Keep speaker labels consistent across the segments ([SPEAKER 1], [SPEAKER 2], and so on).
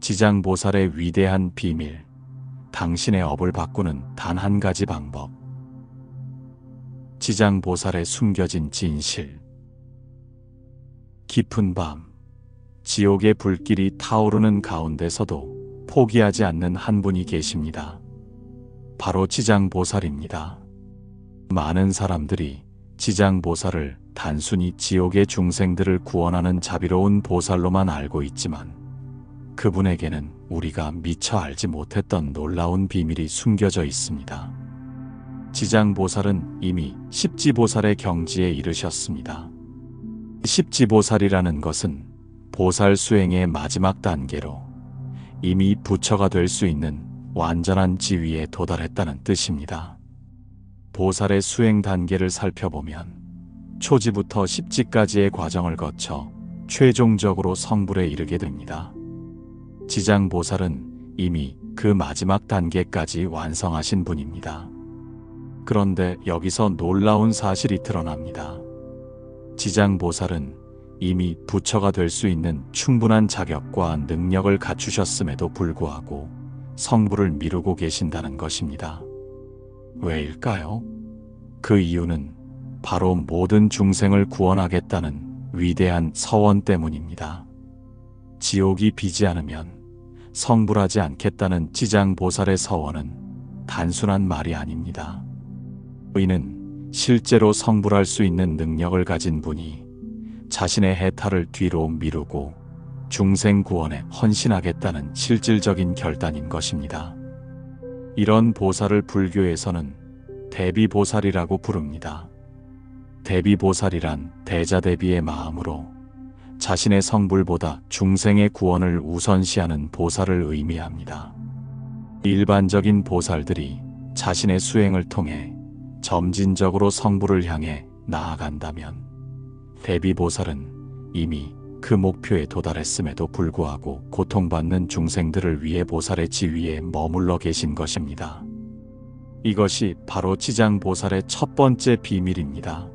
[SPEAKER 1] 지장보살의 위대한 비밀, 당신의 업을 바꾸는 단 한 가지 방법. 지장보살의 숨겨진 진실. 깊은 밤, 지옥의 불길이 타오르는 가운데서도 포기하지 않는 한 분이 계십니다. 바로 지장보살입니다. 많은 사람들이 지장보살을 단순히 지옥의 중생들을 구원하는 자비로운 보살로만 알고 있지만, 그분에게는 우리가 미처 알지 못했던 놀라운 비밀이 숨겨져 있습니다. 지장보살은 이미 십지보살의 경지에 이르셨습니다. 십지보살이라는 것은 보살 수행의 마지막 단계로 이미 부처가 될 수 있는 완전한 지위에 도달했다는 뜻입니다. 보살의 수행 단계를 살펴보면 초지부터 십지까지의 과정을 거쳐 최종적으로 성불에 이르게 됩니다. 지장보살은 이미 그 마지막 단계까지 완성하신 분입니다. 그런데 여기서 놀라운 사실이 드러납니다. 지장보살은 이미 부처가 될 수 있는 충분한 자격과 능력을 갖추셨음에도 불구하고 성불을 미루고 계신다는 것입니다. 왜일까요? 그 이유는 바로 모든 중생을 구원하겠다는 위대한 서원 때문입니다. 지옥이 비지 않으면 성불하지 않겠다는 지장보살의 서원은 단순한 말이 아닙니다. 이는 실제로 성불할 수 있는 능력을 가진 분이 자신의 해탈을 뒤로 미루고 중생 구원에 헌신하겠다는 실질적인 결단인 것입니다. 이런 보살을 불교에서는 대비보살이라고 부릅니다. 대비보살이란 대자대비의 마음으로 자신의 성불보다 중생의 구원을 우선시하는 보살을 의미합니다. 일반적인 보살들이 자신의 수행을 통해 점진적으로 성불을 향해 나아간다면, 대비보살은 이미 그 목표에 도달했음에도 불구하고 고통받는 중생들을 위해 보살의 지위에 머물러 계신 것입니다. 이것이 바로 지장보살의 첫 번째 비밀입니다.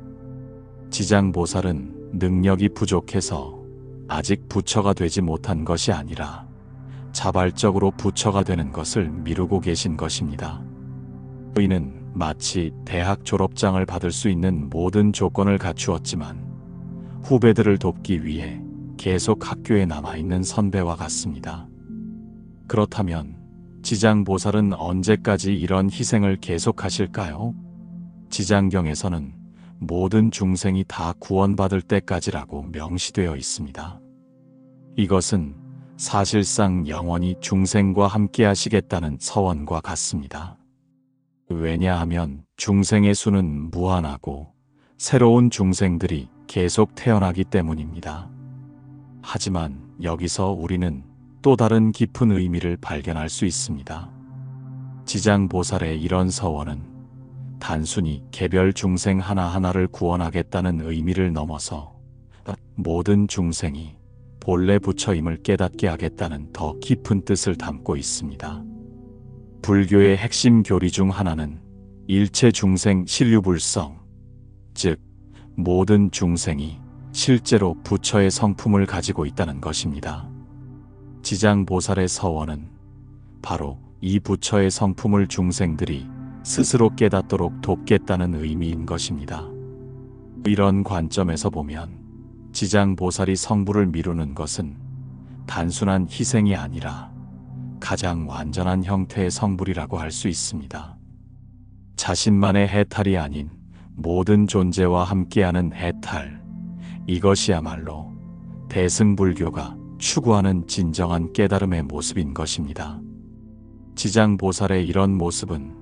[SPEAKER 1] 지장보살은 능력이 부족해서 아직 부처가 되지 못한 것이 아니라 자발적으로 부처가 되는 것을 미루고 계신 것입니다. 이는 마치 대학 졸업장을 받을 수 있는 모든 조건을 갖추었지만 후배들을 돕기 위해 계속 학교에 남아있는 선배와 같습니다. 그렇다면 지장보살은 언제까지 이런 희생을 계속하실까요? 지장경에서는 모든 중생이 다 구원받을 때까지라고 명시되어 있습니다. 이것은 사실상 영원히 중생과 함께 하시겠다는 서원과 같습니다. 왜냐하면 중생의 수는 무한하고 새로운 중생들이 계속 태어나기 때문입니다. 하지만 여기서 우리는 또 다른 깊은 의미를 발견할 수 있습니다. 지장보살의 이런 서원은 단순히 개별 중생 하나하나를 구원하겠다는 의미를 넘어서 모든 중생이 본래 부처임을 깨닫게 하겠다는 더 깊은 뜻을 담고 있습니다. 불교의 핵심 교리 중 하나는 일체 중생 신류불성, 즉 모든 중생이 실제로 부처의 성품을 가지고 있다는 것입니다. 지장보살의 서원은 바로 이 부처의 성품을 중생들이 스스로 깨닫도록 돕겠다는 의미인 것입니다. 이런 관점에서 보면 지장보살이 성불을 미루는 것은 단순한 희생이 아니라 가장 완전한 형태의 성불이라고 할 수 있습니다. 자신만의 해탈이 아닌 모든 존재와 함께하는 해탈, 이것이야말로 대승불교가 추구하는 진정한 깨달음의 모습인 것입니다. 지장보살의 이런 모습은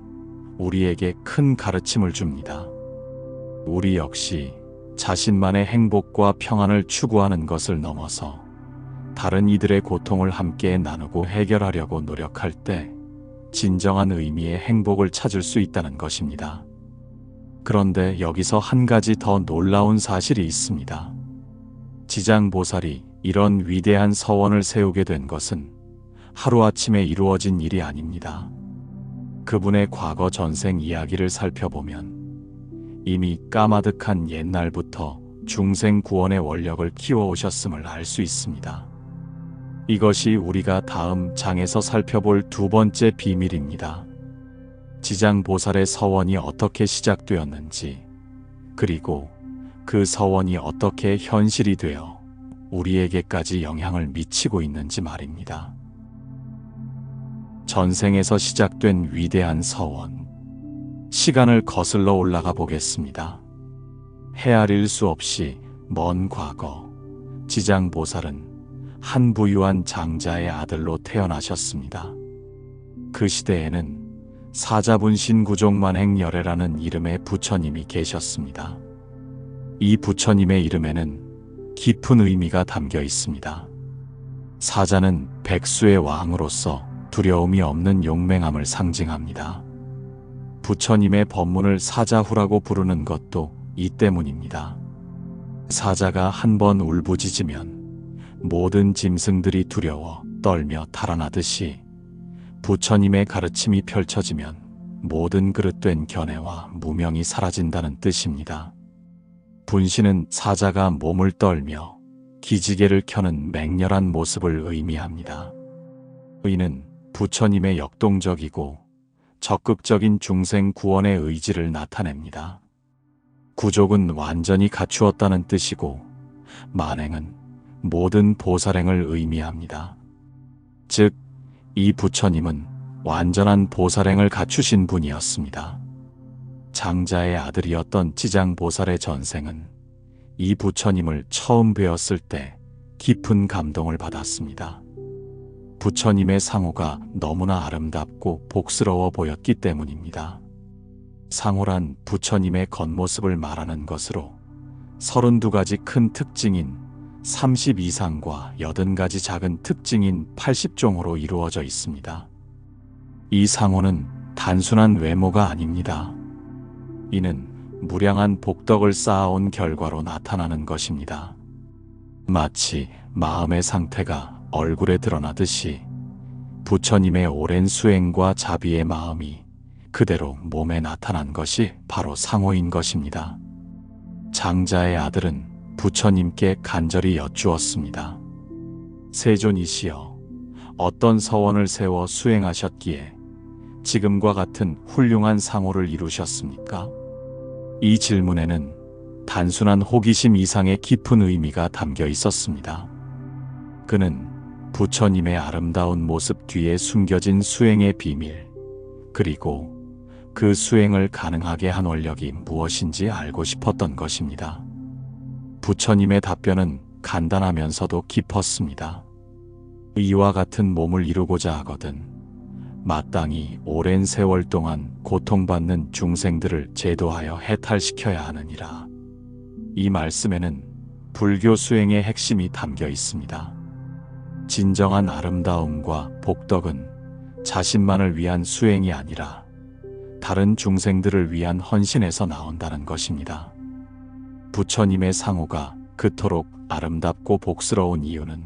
[SPEAKER 1] 우리에게 큰 가르침을 줍니다. 우리 역시 자신만의 행복과 평안을 추구하는 것을 넘어서 다른 이들의 고통을 함께 나누고 해결하려고 노력할 때 진정한 의미의 행복을 찾을 수 있다는 것입니다. 그런데 여기서 한 가지 더 놀라운 사실이 있습니다. 지장보살이 이런 위대한 서원을 세우게 된 것은 하루아침에 이루어진 일이 아닙니다. 그분의 과거 전생 이야기를 살펴보면 이미 까마득한 옛날부터 중생 구원의 원력을 키워오셨음을 알 수 있습니다. 이것이 우리가 다음 장에서 살펴볼 두 번째 비밀입니다. 지장보살의 서원이 어떻게 시작되었는지, 그리고 그 서원이 어떻게 현실이 되어 우리에게까지 영향을 미치고 있는지 말입니다. 전생에서 시작된 위대한 서원. 시간을 거슬러 올라가 보겠습니다. 헤아릴 수 없이 먼 과거, 지장보살은 한 부유한 장자의 아들로 태어나셨습니다. 그 시대에는 사자분신 구종만행열애라는 이름의 부처님이 계셨습니다. 이 부처님의 이름에는 깊은 의미가 담겨 있습니다. 사자는 백수의 왕으로서 두려움이 없는 용맹함을 상징합니다. 부처님의 법문을 사자후라고 부르는 것도 이 때문입니다. 사자가 한번 울부짖으면 모든 짐승들이 두려워 떨며 달아나듯이 부처님의 가르침이 펼쳐지면 모든 그릇된 견해와 무명이 사라진다는 뜻입니다. 분신은 사자가 몸을 떨며 기지개를 켜는 맹렬한 모습을 의미합니다. 의는 부처님의 역동적이고 적극적인 중생 구원의 의지를 나타냅니다. 구족은 완전히 갖추었다는 뜻이고, 만행은 모든 보살행을 의미합니다. 즉, 이 부처님은 완전한 보살행을 갖추신 분이었습니다. 장자의 아들이었던 지장보살의 전생은 이 부처님을 처음 뵈었을 때 깊은 감동을 받았습니다. 부처님의 상호가 너무나 아름답고 복스러워 보였기 때문입니다. 상호란 부처님의 겉모습을 말하는 것으로 32가지 큰 특징인 32상과 80가지 작은 특징인 80종으로 이루어져 있습니다. 이 상호는 단순한 외모가 아닙니다. 이는 무량한 복덕을 쌓아온 결과로 나타나는 것입니다. 마치 마음의 상태가 얼굴에 드러나듯이 부처님의 오랜 수행과 자비의 마음이 그대로 몸에 나타난 것이 바로 상호인 것입니다. 장자의 아들은 부처님께 간절히 여쭈었습니다. 세존이시여, 어떤 서원을 세워 수행하셨기에 지금과 같은 훌륭한 상호를 이루셨습니까? 이 질문에는 단순한 호기심 이상의 깊은 의미가 담겨 있었습니다. 그는 부처님의 아름다운 모습 뒤에 숨겨진 수행의 비밀, 그리고 그 수행을 가능하게 한 원력이 무엇인지 알고 싶었던 것입니다. 부처님의 답변은 간단하면서도 깊었습니다. 이와 같은 몸을 이루고자 하거든 마땅히 오랜 세월 동안 고통받는 중생들을 제도하여 해탈시켜야 하느니라. 이 말씀에는 불교 수행의 핵심이 담겨 있습니다. 진정한 아름다움과 복덕은 자신만을 위한 수행이 아니라 다른 중생들을 위한 헌신에서 나온다는 것입니다. 부처님의 상호가 그토록 아름답고 복스러운 이유는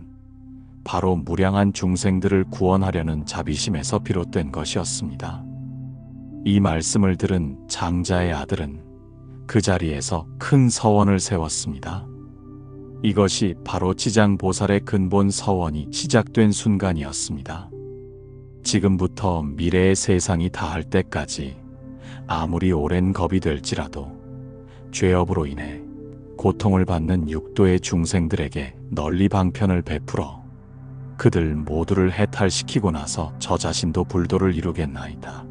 [SPEAKER 1] 바로 무량한 중생들을 구원하려는 자비심에서 비롯된 것이었습니다. 이 말씀을 들은 장자의 아들은 그 자리에서 큰 서원을 세웠습니다. 이것이 바로 지장보살의 근본 서원이 시작된 순간이었습니다. 지금부터 미래의 세상이 다할 때까지 아무리 오랜 겁이 될지라도 죄업으로 인해 고통을 받는 육도의 중생들에게 널리 방편을 베풀어 그들 모두를 해탈시키고 나서 저 자신도 불도를 이루겠나이다.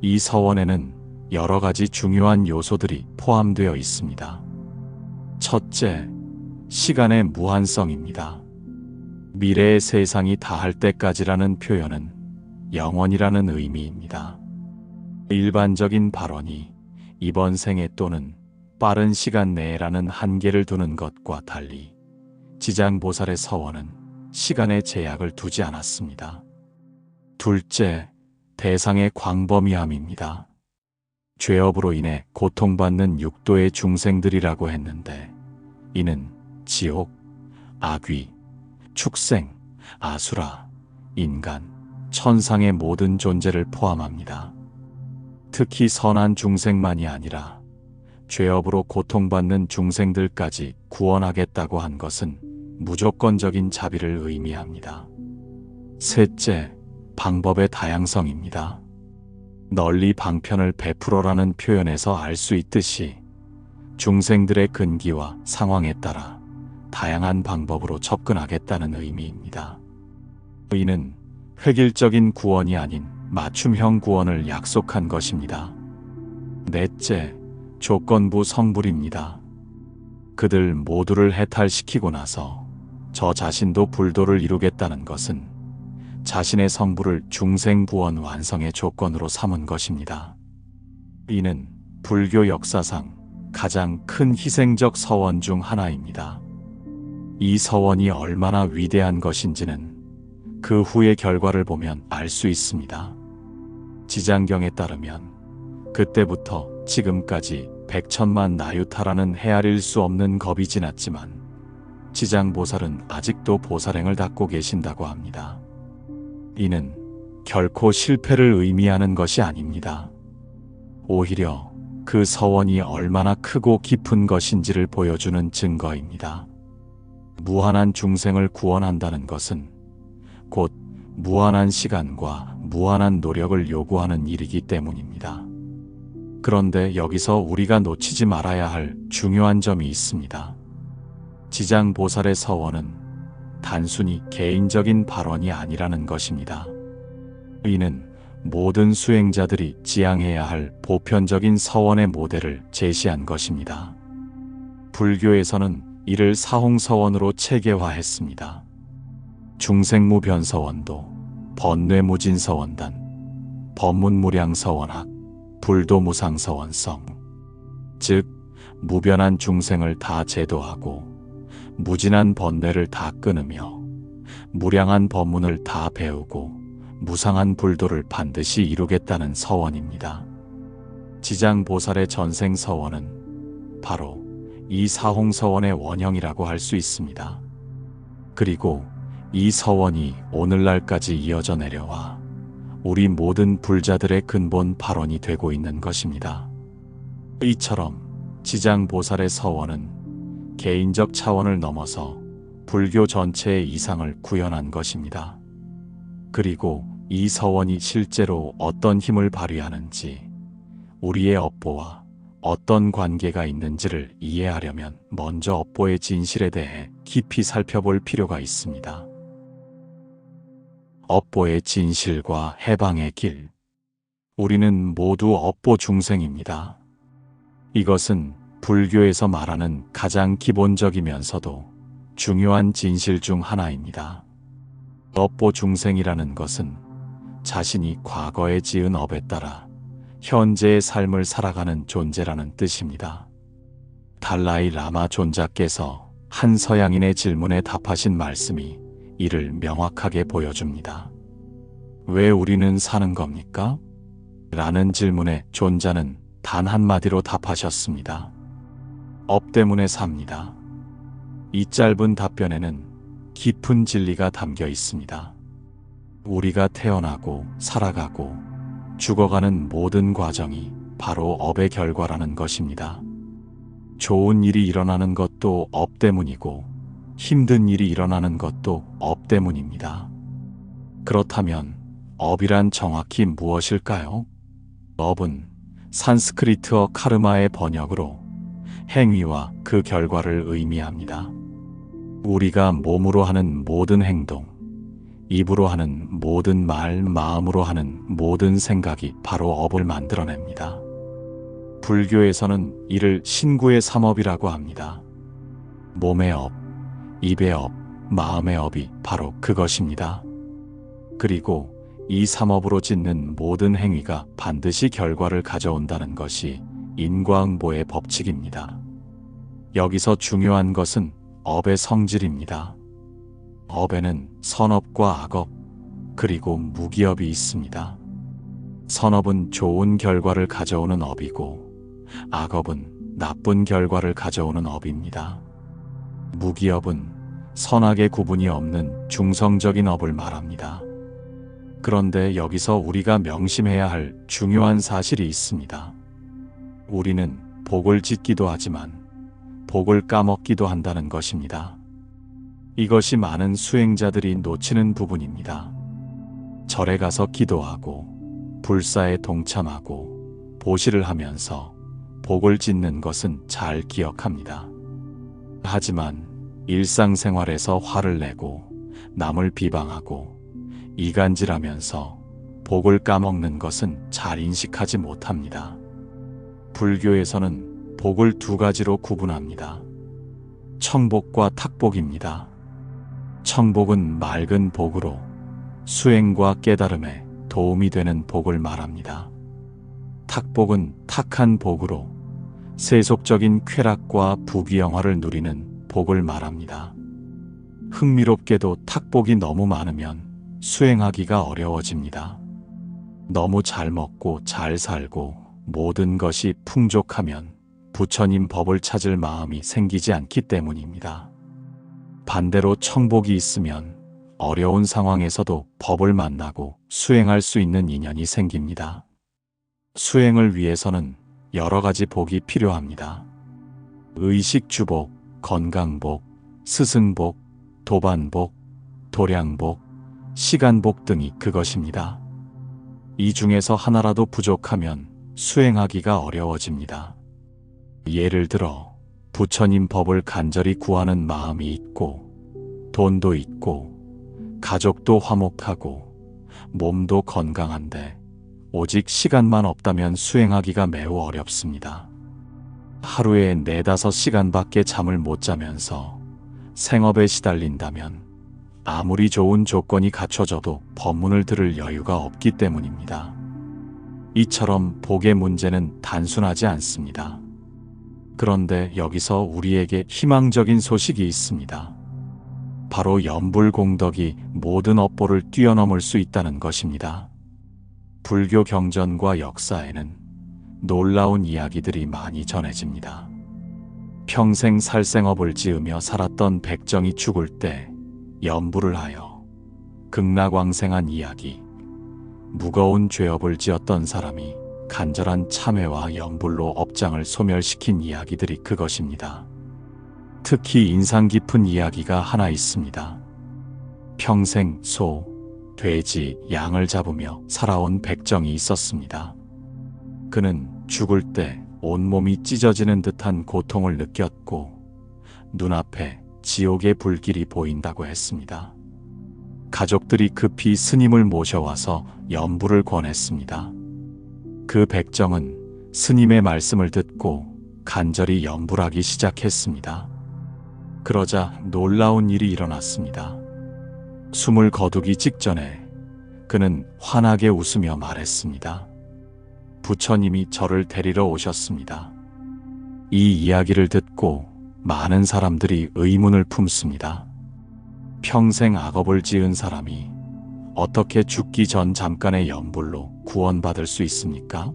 [SPEAKER 1] 이 서원에는 여러 가지 중요한 요소들이 포함되어 있습니다. 첫째, 시간의 무한성입니다. 미래의 세상이 다할 때까지라는 표현은 영원이라는 의미입니다. 일반적인 발언이 이번 생에 또는 빠른 시간 내라는 한계를 두는 것과 달리 지장보살의 서원은 시간에 제약을 두지 않았습니다. 둘째, 대상의 광범위함입니다. 죄업으로 인해 고통받는 육도의 중생들이라고 했는데 이는 지옥, 악귀, 축생, 아수라, 인간, 천상의 모든 존재를 포함합니다. 특히 선한 중생만이 아니라 죄업으로 고통받는 중생들까지 구원하겠다고 한 것은 무조건적인 자비를 의미합니다. 셋째, 방법의 다양성입니다. 널리 방편을 베풀어라는 표현에서 알 수 있듯이 중생들의 근기와 상황에 따라 다양한 방법으로 접근하겠다는 의미입니다. 이는 획일적인 구원이 아닌 맞춤형 구원을 약속한 것입니다. 넷째, 조건부 성불입니다. 그들 모두를 해탈시키고 나서 저 자신도 불도를 이루겠다는 것은 자신의 성불을 중생구원 완성의 조건으로 삼은 것입니다. 이는 불교 역사상 가장 큰 희생적 서원 중 하나입니다. 이 서원이 얼마나 위대한 것인지는 그 후의 결과를 보면 알 수 있습니다. 지장경에 따르면 그때부터 지금까지 백천만 나유타라는 헤아릴 수 없는 겁이 지났지만 지장보살은 아직도 보살행을 닦고 계신다고 합니다. 이는 결코 실패를 의미하는 것이 아닙니다. 오히려 그 서원이 얼마나 크고 깊은 것인지를 보여주는 증거입니다. 무한한 중생을 구원한다는 것은 곧 무한한 시간과 무한한 노력을 요구하는 일이기 때문입니다. 그런데 여기서 우리가 놓치지 말아야 할 중요한 점이 있습니다. 지장보살의 서원은 단순히 개인적인 발언이 아니라는 것입니다. 이는 모든 수행자들이 지향해야 할 보편적인 서원의 모델을 제시한 것입니다. 불교에서는 이를 사홍서원으로 체계화했습니다. 중생무변서원도, 번뇌무진서원단, 법문무량서원학, 불도무상서원성, 즉 무변한 중생을 다 제도하고 무진한 번뇌를 다 끊으며 무량한 법문을 다 배우고 무상한 불도를 반드시 이루겠다는 서원입니다. 지장보살의 전생서원은 바로 이 사홍서원의 원형이라고 할 수 있습니다. 그리고 이 서원이 오늘날까지 이어져 내려와 우리 모든 불자들의 근본 발원이 되고 있는 것입니다. 이처럼 지장보살의 서원은 개인적 차원을 넘어서 불교 전체의 이상을 구현한 것입니다. 그리고 이 서원이 실제로 어떤 힘을 발휘하는지, 우리의 업보와 어떤 관계가 있는지를 이해하려면 먼저 업보의 진실에 대해 깊이 살펴볼 필요가 있습니다. 업보의 진실과 해방의 길. 우리는 모두 업보 중생입니다. 이것은 불교에서 말하는 가장 기본적이면서도 중요한 진실 중 하나입니다. 업보 중생이라는 것은 자신이 과거에 지은 업에 따라 현재의 삶을 살아가는 존재라는 뜻입니다. 달라이 라마 존자께서 한 서양인의 질문에 답하신 말씀이 이를 명확하게 보여줍니다. 왜 우리는 사는 겁니까? 라는 질문에 존자는 단 한마디로 답하셨습니다. 업 때문에 삽니다. 이 짧은 답변에는 깊은 진리가 담겨 있습니다. 우리가 태어나고 살아가고 죽어가는 모든 과정이 바로 업의 결과라는 것입니다. 좋은 일이 일어나는 것도 업 때문이고 힘든 일이 일어나는 것도 업 때문입니다. 그렇다면 업이란 정확히 무엇일까요? 업은 산스크리트어 카르마의 번역으로 행위와 그 결과를 의미합니다. 우리가 몸으로 하는 모든 행동, 입으로 하는 모든 말, 마음으로 하는 모든 생각이 바로 업을 만들어냅니다. 불교에서는 이를 신구의 삼업이라고 합니다. 몸의 업, 입의 업, 마음의 업이 바로 그것입니다. 그리고 이 삼업으로 짓는 모든 행위가 반드시 결과를 가져온다는 것이 인과응보의 법칙입니다. 여기서 중요한 것은 업의 성질입니다. 업에는 선업과 악업, 그리고 무기업이 있습니다. 선업은 좋은 결과를 가져오는 업이고 악업은 나쁜 결과를 가져오는 업입니다. 무기업은 선악의 구분이 없는 중성적인 업을 말합니다. 그런데 여기서 우리가 명심해야 할 중요한 사실이 있습니다. 우리는 복을 짓기도 하지만 복을 까먹기도 한다는 것입니다. 이것이 많은 수행자들이 놓치는 부분입니다. 절에 가서 기도하고 불사에 동참하고 보시를 하면서 복을 짓는 것은 잘 기억합니다. 하지만 일상생활에서 화를 내고 남을 비방하고 이간질하면서 복을 까먹는 것은 잘 인식하지 못합니다. 불교에서는 복을 두 가지로 구분합니다. 청복과 탁복입니다. 청복은 맑은 복으로 수행과 깨달음에 도움이 되는 복을 말합니다. 탁복은 탁한 복으로 세속적인 쾌락과 부귀영화를 누리는 복을 말합니다. 흥미롭게도 탁복이 너무 많으면 수행하기가 어려워집니다. 너무 잘 먹고 잘 살고 모든 것이 풍족하면 부처님 법을 찾을 마음이 생기지 않기 때문입니다. 반대로 청복이 있으면 어려운 상황에서도 법을 만나고 수행할 수 있는 인연이 생깁니다. 수행을 위해서는 여러 가지 복이 필요합니다. 의식주복, 건강복, 스승복, 도반복, 도량복, 시간복 등이 그것입니다. 이 중에서 하나라도 부족하면 수행하기가 어려워집니다. 예를 들어 부처님 법을 간절히 구하는 마음이 있고 돈도 있고 가족도 화목하고 몸도 건강한데 오직 시간만 없다면 수행하기가 매우 어렵습니다. 하루에 4-5시간밖에 잠을 못 자면서 생업에 시달린다면 아무리 좋은 조건이 갖춰져도 법문을 들을 여유가 없기 때문입니다. 이처럼 복의 문제는 단순하지 않습니다. 그런데 여기서 우리에게 희망적인 소식이 있습니다. 바로 연불공덕이 모든 업보를 뛰어넘을 수 있다는 것입니다. 불교 경전과 역사에는 놀라운 이야기들이 많이 전해집니다. 평생 살생업을 지으며 살았던 백정이 죽을 때 연불을 하여 극락왕생한 이야기, 무거운 죄업을 지었던 사람이 간절한 참회와 연불로 업장을 소멸시킨 이야기들이 그것입니다. 특히 인상 깊은 이야기가 하나 있습니다. 평생 소, 돼지, 양을 잡으며 살아온 백정이 있었습니다. 그는 죽을 때 온몸이 찢어지는 듯한 고통을 느꼈고 눈앞에 지옥의 불길이 보인다고 했습니다. 가족들이 급히 스님을 모셔와서 연불을 권했습니다. 그 백정은 스님의 말씀을 듣고 간절히 연불하기 시작했습니다. 그러자 놀라운 일이 일어났습니다. 숨을 거두기 직전에 그는 환하게 웃으며 말했습니다. 부처님이 저를 데리러 오셨습니다. 이 이야기를 듣고 많은 사람들이 의문을 품습니다. 평생 악업을 지은 사람이 어떻게 죽기 전 잠깐의 연불로 구원받을 수 있습니까?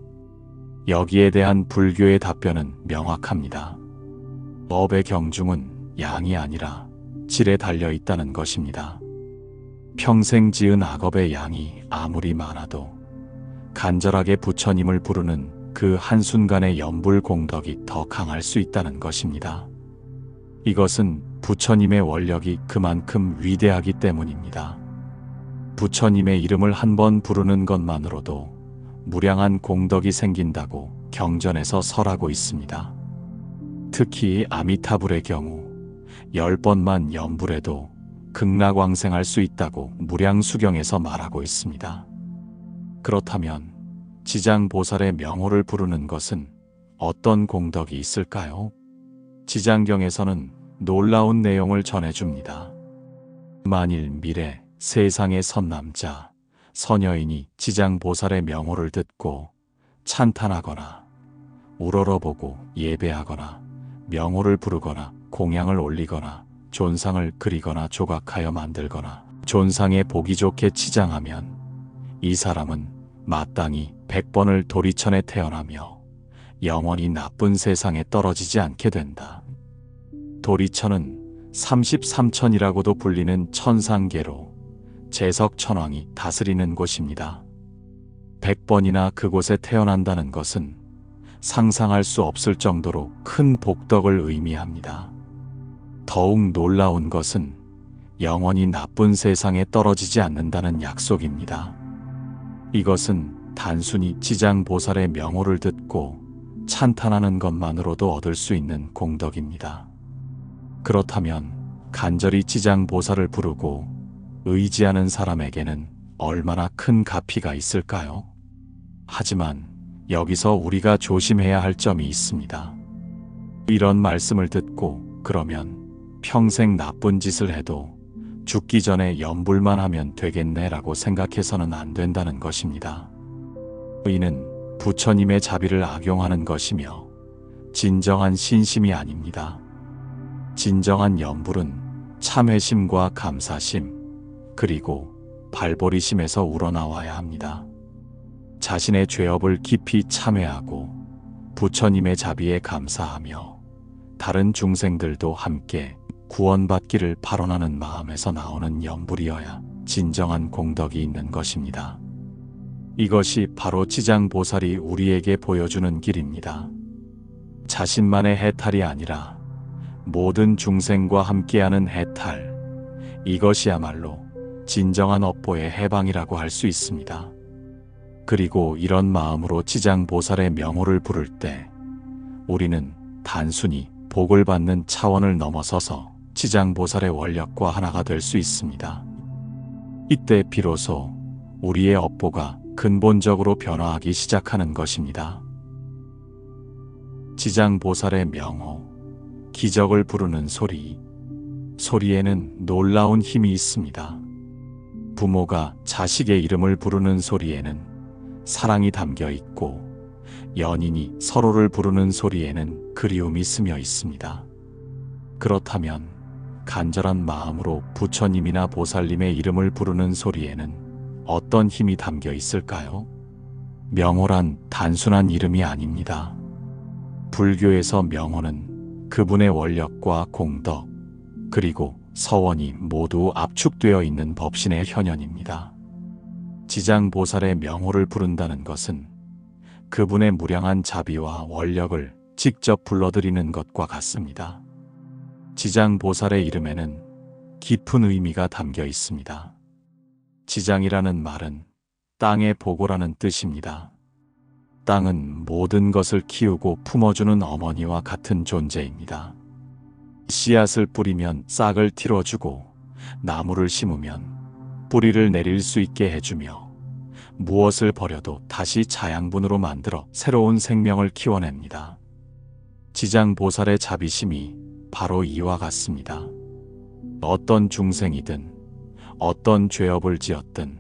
[SPEAKER 1] 여기에 대한 불교의 답변은 명확합니다. 업의 경중은 양이 아니라 질에 달려 있다는 것입니다. 평생 지은 악업의 양이 아무리 많아도 간절하게 부처님을 부르는 그 한순간의 연불 공덕이 더 강할 수 있다는 것입니다. 이것은 부처님의 원력이 그만큼 위대하기 때문입니다. 부처님의 이름을 한 번 부르는 것만으로도 무량한 공덕이 생긴다고 경전에서 설하고 있습니다. 특히 아미타불의 경우 10번만 연불해도 극락왕생할 수 있다고 무량수경에서 말하고 있습니다. 그렇다면 지장보살의 명호를 부르는 것은 어떤 공덕이 있을까요? 지장경에서는 놀라운 내용을 전해줍니다. 만일 미래 세상의 선남자, 선여인이 지장보살의 명호를 듣고 찬탄하거나 우러러보고 예배하거나 명호를 부르거나 공양을 올리거나 존상을 그리거나 조각하여 만들거나 존상에 보기 좋게 치장하면 이 사람은 마땅히 100번을 도리천에 태어나며 영원히 나쁜 세상에 떨어지지 않게 된다. 도리천은 33천이라고도 불리는 천상계로 제석천왕이 다스리는 곳입니다. 100번이나 그곳에 태어난다는 것은 상상할 수 없을 정도로 큰 복덕을 의미합니다. 더욱 놀라운 것은 영원히 나쁜 세상에 떨어지지 않는다는 약속입니다. 이것은 단순히 지장보살의 명호를 듣고 찬탄하는 것만으로도 얻을 수 있는 공덕입니다. 그렇다면 간절히 지장보살을 부르고 의지하는 사람에게는 얼마나 큰 가피가 있을까요? 하지만 여기서 우리가 조심해야 할 점이 있습니다. 이런 말씀을 듣고 그러면 평생 나쁜 짓을 해도 죽기 전에 염불만 하면 되겠네라고 생각해서는 안 된다는 것입니다. 이는 부처님의 자비를 악용하는 것이며 진정한 신심이 아닙니다. 진정한 염불은 참회심과 감사심, 그리고 발버리심에서 우러나와야 합니다. 자신의 죄업을 깊이 참회하고 부처님의 자비에 감사하며 다른 중생들도 함께 구원받기를 발언하는 마음에서 나오는 염불이어야 진정한 공덕이 있는 것입니다. 이것이 바로 지장보살이 우리에게 보여주는 길입니다. 자신만의 해탈이 아니라 모든 중생과 함께하는 해탈, 이것이야말로 진정한 업보의 해방이라고 할 수 있습니다. 그리고 이런 마음으로 지장보살의 명호를 부를 때 우리는 단순히 복을 받는 차원을 넘어서서 지장보살의 원력과 하나가 될 수 있습니다. 이때 비로소 우리의 업보가 근본적으로 변화하기 시작하는 것입니다. 지장보살의 명호, 기적을 부르는 소리, 소리에는 놀라운 힘이 있습니다. 부모가 자식의 이름을 부르는 소리에는 사랑이 담겨 있고 연인이 서로를 부르는 소리에는 그리움이 스며 있습니다. 그렇다면 간절한 마음으로 부처님이나 보살님의 이름을 부르는 소리에는 어떤 힘이 담겨 있을까요? 명호란 단순한 이름이 아닙니다. 불교에서 명호는 그분의 원력과 공덕, 그리고 서원이 모두 압축되어 있는 법신의 현현입니다. 지장보살의 명호를 부른다는 것은 그분의 무량한 자비와 원력을 직접 불러들이는 것과 같습니다. 지장보살의 이름에는 깊은 의미가 담겨 있습니다. 지장이라는 말은 땅의 보고라는 뜻입니다. 땅은 모든 것을 키우고 품어주는 어머니와 같은 존재입니다. 씨앗을 뿌리면 싹을 틔워주고 나무를 심으면 뿌리를 내릴 수 있게 해주며 무엇을 버려도 다시 자양분으로 만들어 새로운 생명을 키워냅니다. 지장보살의 자비심이 바로 이와 같습니다. 어떤 중생이든 어떤 죄업을 지었든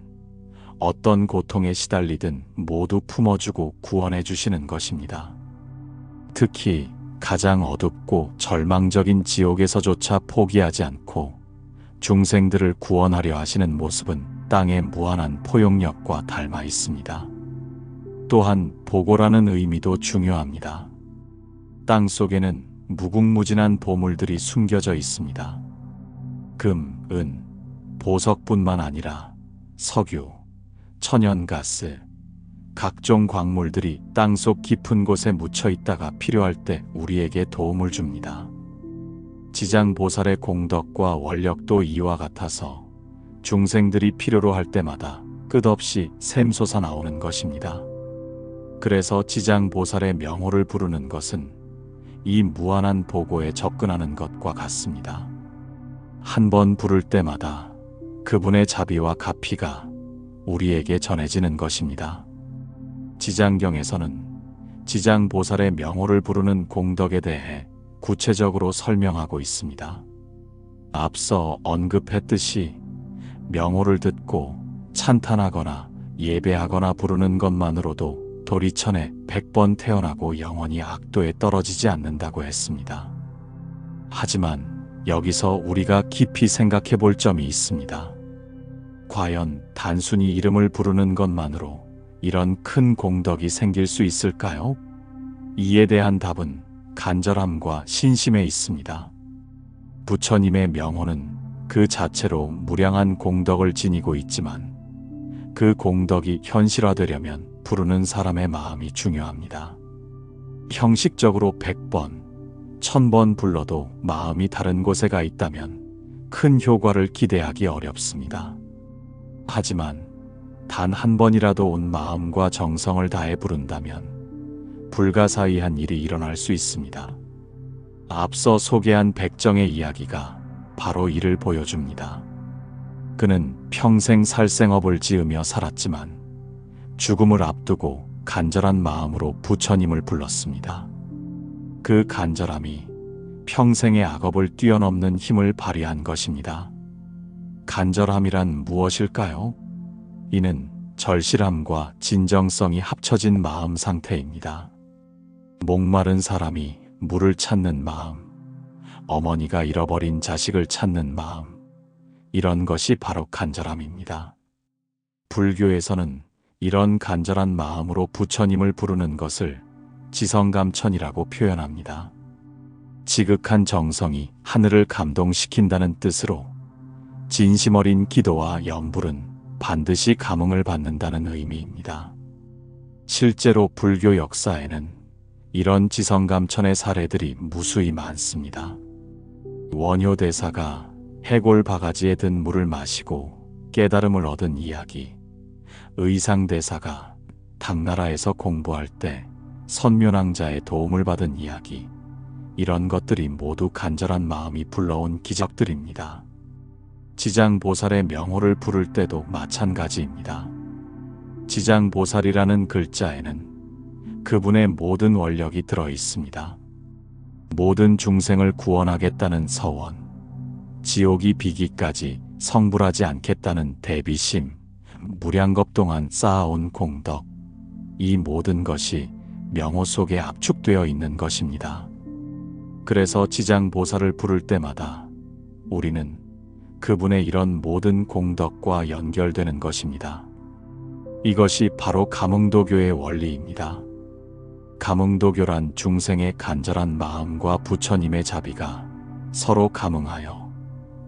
[SPEAKER 1] 어떤 고통에 시달리든 모두 품어주고 구원해 주시는 것입니다. 특히 가장 어둡고 절망적인 지옥에서조차 포기하지 않고 중생들을 구원하려 하시는 모습은 땅의 무한한 포용력과 닮아 있습니다. 또한 보고라는 의미도 중요합니다. 땅 속에는 무궁무진한 보물들이 숨겨져 있습니다. 금, 은, 보석뿐만 아니라 석유, 천연가스, 각종 광물들이 땅속 깊은 곳에 묻혀 있다가 필요할 때 우리에게 도움을 줍니다. 지장보살의 공덕과 원력도 이와 같아서 중생들이 필요로 할 때마다 끝없이 샘솟아 나오는 것입니다. 그래서 지장보살의 명호를 부르는 것은 이 무한한 보고에 접근하는 것과 같습니다. 한 번 부를 때마다 그분의 자비와 가피가 우리에게 전해지는 것입니다. 지장경에서는 지장보살의 명호를 부르는 공덕에 대해 구체적으로 설명하고 있습니다. 앞서 언급했듯이 명호를 듣고 찬탄하거나 예배하거나 부르는 것만으로도 도리천에 100번 태어나고 영원히 악도에 떨어지지 않는다고 했습니다. 하지만 여기서 우리가 깊이 생각해 볼 점이 있습니다. 과연 단순히 이름을 부르는 것만으로 이런 큰 공덕이 생길 수 있을까요? 이에 대한 답은 간절함과 신심에 있습니다. 부처님의 명호는 그 자체로 무량한 공덕을 지니고 있지만 그 공덕이 현실화되려면 부르는 사람의 마음이 중요합니다. 형식적으로 100번, 1000번 불러도 마음이 다른 곳에 가 있다면 큰 효과를 기대하기 어렵습니다. 하지만 단 한 번이라도 온 마음과 정성을 다해 부른다면 불가사의한 일이 일어날 수 있습니다. 앞서 소개한 백정의 이야기가 바로 이를 보여줍니다. 그는 평생 살생업을 지으며 살았지만 죽음을 앞두고 간절한 마음으로 부처님을 불렀습니다. 그 간절함이 평생의 악업을 뛰어넘는 힘을 발휘한 것입니다. 간절함이란 무엇일까요? 이는 절실함과 진정성이 합쳐진 마음 상태입니다. 목마른 사람이 물을 찾는 마음, 어머니가 잃어버린 자식을 찾는 마음, 이런 것이 바로 간절함입니다. 불교에서는 이런 간절한 마음으로 부처님을 부르는 것을 지성감천이라고 표현합니다. 지극한 정성이 하늘을 감동시킨다는 뜻으로 진심 어린 기도와 염불은 반드시 감흥을 받는다는 의미입니다. 실제로 불교 역사에는 이런 지성감천의 사례들이 무수히 많습니다. 원효대사가 해골 바가지에 든 물을 마시고 깨달음을 얻은 이야기, 의상대사가 당나라에서 공부할 때 선묘낭자의 도움을 받은 이야기, 이런 것들이 모두 간절한 마음이 불러온 기적들입니다. 지장보살의 명호를 부를 때도 마찬가지입니다. 지장보살이라는 글자에는 그분의 모든 원력이 들어 있습니다. 모든 중생을 구원하겠다는 서원, 지옥이 비기까지 성불하지 않겠다는 대비심, 무량겁 동안 쌓아온 공덕, 이 모든 것이 명호 속에 압축되어 있는 것입니다. 그래서 지장보살을 부를 때마다 우리는 그분의 이런 모든 공덕과 연결되는 것입니다. 이것이 바로 감흥도교의 원리입니다. 감흥도교란 중생의 간절한 마음과 부처님의 자비가 서로 감응하여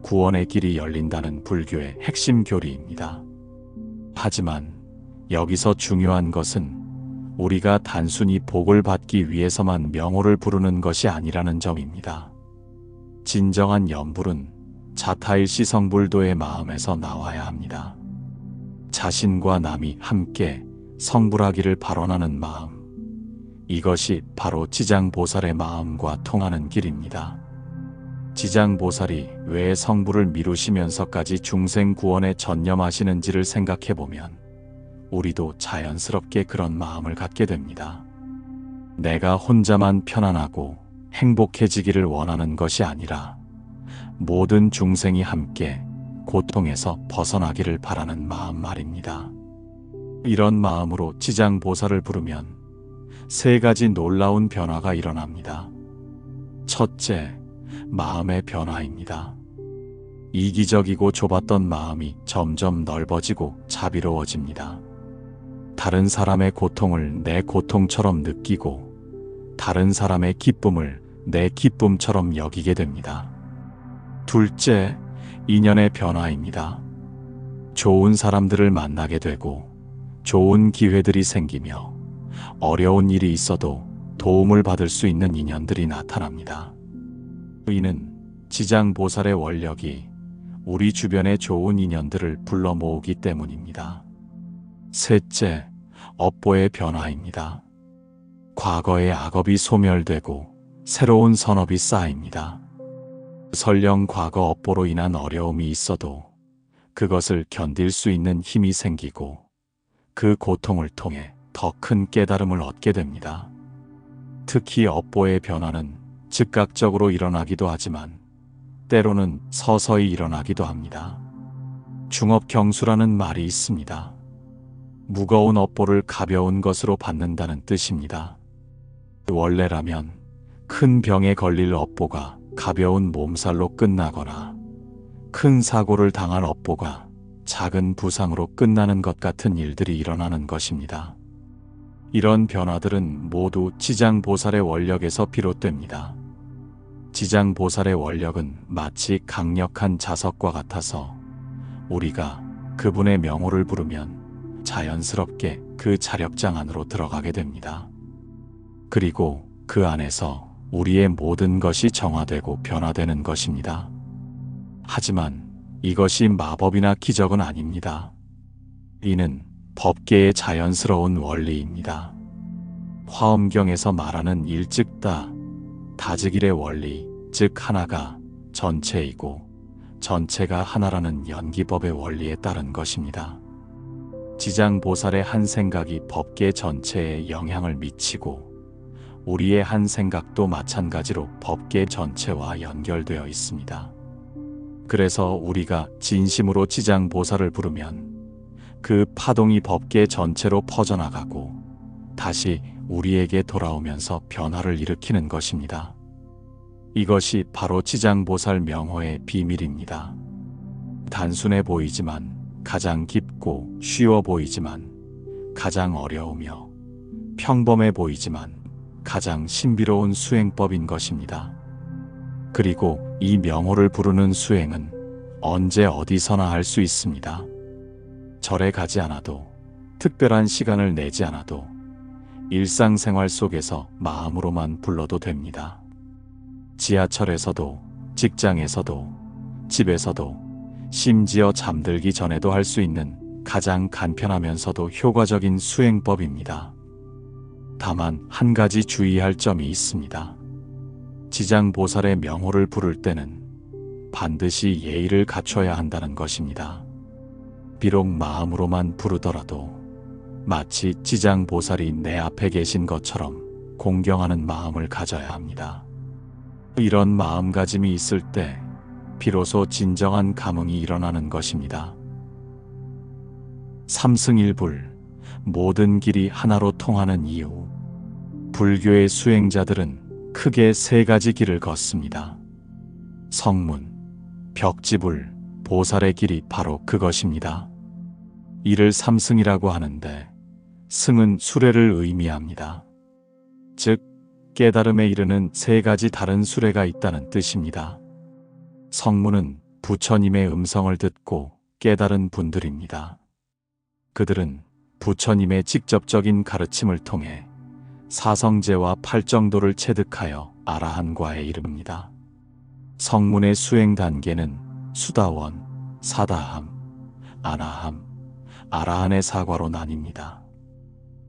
[SPEAKER 1] 구원의 길이 열린다는 불교의 핵심 교리입니다. 하지만 여기서 중요한 것은 우리가 단순히 복을 받기 위해서만 명호를 부르는 것이 아니라는 점입니다. 진정한 염불은 자타일시 성불도의 마음에서 나와야 합니다. 자신과 남이 함께 성불하기를 발언하는 마음, 이것이 바로 지장보살의 마음과 통하는 길입니다. 지장보살이 왜 성불을 미루시면서까지 중생 구원에 전념하시는지를 생각해보면 우리도 자연스럽게 그런 마음을 갖게 됩니다. 내가 혼자만 편안하고 행복해지기를 원하는 것이 아니라 모든 중생이 함께 고통에서 벗어나기를 바라는 마음 말입니다. 이런 마음으로 지장보살을 부르면 세 가지 놀라운 변화가 일어납니다. 첫째, 마음의 변화입니다. 이기적이고 좁았던 마음이 점점 넓어지고 자비로워집니다. 다른 사람의 고통을 내 고통처럼 느끼고 다른 사람의 기쁨을 내 기쁨처럼 여기게 됩니다. 둘째, 인연의 변화입니다. 좋은 사람들을 만나게 되고 좋은 기회들이 생기며 어려운 일이 있어도 도움을 받을 수 있는 인연들이 나타납니다. 이는 지장보살의 원력이 우리 주변의 좋은 인연들을 불러 모으기 때문입니다. 셋째, 업보의 변화입니다. 과거의 악업이 소멸되고 새로운 선업이 쌓입니다. 설령 과거 업보로 인한 어려움이 있어도 그것을 견딜 수 있는 힘이 생기고 그 고통을 통해 더 큰 깨달음을 얻게 됩니다. 특히 업보의 변화는 즉각적으로 일어나기도 하지만 때로는 서서히 일어나기도 합니다. 중업경수라는 말이 있습니다. 무거운 업보를 가벼운 것으로 받는다는 뜻입니다. 원래라면 큰 병에 걸릴 업보가 가벼운 몸살로 끝나거나 큰 사고를 당할 업보가 작은 부상으로 끝나는 것 같은 일들이 일어나는 것입니다. 이런 변화들은 모두 지장보살의 원력에서 비롯됩니다. 지장보살의 원력은 마치 강력한 자석과 같아서 우리가 그분의 명호를 부르면 자연스럽게 그 자력장 안으로 들어가게 됩니다. 그리고 그 안에서 우리의 모든 것이 정화되고 변화되는 것입니다. 하지만 이것이 마법이나 기적은 아닙니다. 이는 법계의 자연스러운 원리입니다. 화엄경에서 말하는 일즉다, 다즉일의 원리, 즉 하나가 전체이고 전체가 하나라는 연기법의 원리에 따른 것입니다. 지장보살의 한 생각이 법계 전체에 영향을 미치고 우리의 한 생각도 마찬가지로 법계 전체와 연결되어 있습니다. 그래서 우리가 진심으로 지장보살을 부르면 그 파동이 법계 전체로 퍼져나가고 다시 우리에게 돌아오면서 변화를 일으키는 것입니다. 이것이 바로 지장보살 명호의 비밀입니다. 단순해 보이지만 가장 깊고 쉬워 보이지만 가장 어려우며 평범해 보이지만 가장 신비로운 수행법인 것입니다. 그리고 이 명호를 부르는 수행은 언제 어디서나 할 수 있습니다. 절에 가지 않아도, 특별한 시간을 내지 않아도 일상생활 속에서 마음으로만 불러도 됩니다. 지하철에서도, 직장에서도, 집에서도, 심지어 잠들기 전에도 할 수 있는 가장 간편하면서도 효과적인 수행법입니다. 다만 한 가지 주의할 점이 있습니다. 지장보살의 명호를 부를 때는 반드시 예의를 갖춰야 한다는 것입니다. 비록 마음으로만 부르더라도 마치 지장보살이 내 앞에 계신 것처럼 공경하는 마음을 가져야 합니다. 이런 마음가짐이 있을 때 비로소 진정한 감흥이 일어나는 것입니다. 삼승일불, 모든 길이 하나로 통하는 이유. 불교의 수행자들은 크게 세 가지 길을 걷습니다. 성문, 벽지불, 보살의 길이 바로 그것입니다. 이를 삼승이라고 하는데 승은 수레를 의미합니다. 즉 깨달음에 이르는 세 가지 다른 수레가 있다는 뜻입니다. 성문은 부처님의 음성을 듣고 깨달은 분들입니다. 그들은 부처님의 직접적인 가르침을 통해 사성제와 팔정도를 체득하여 아라한과에 이릅니다. 성문의 수행 단계는 수다원, 사다함, 아나함, 아라한의 사과로 나뉩니다.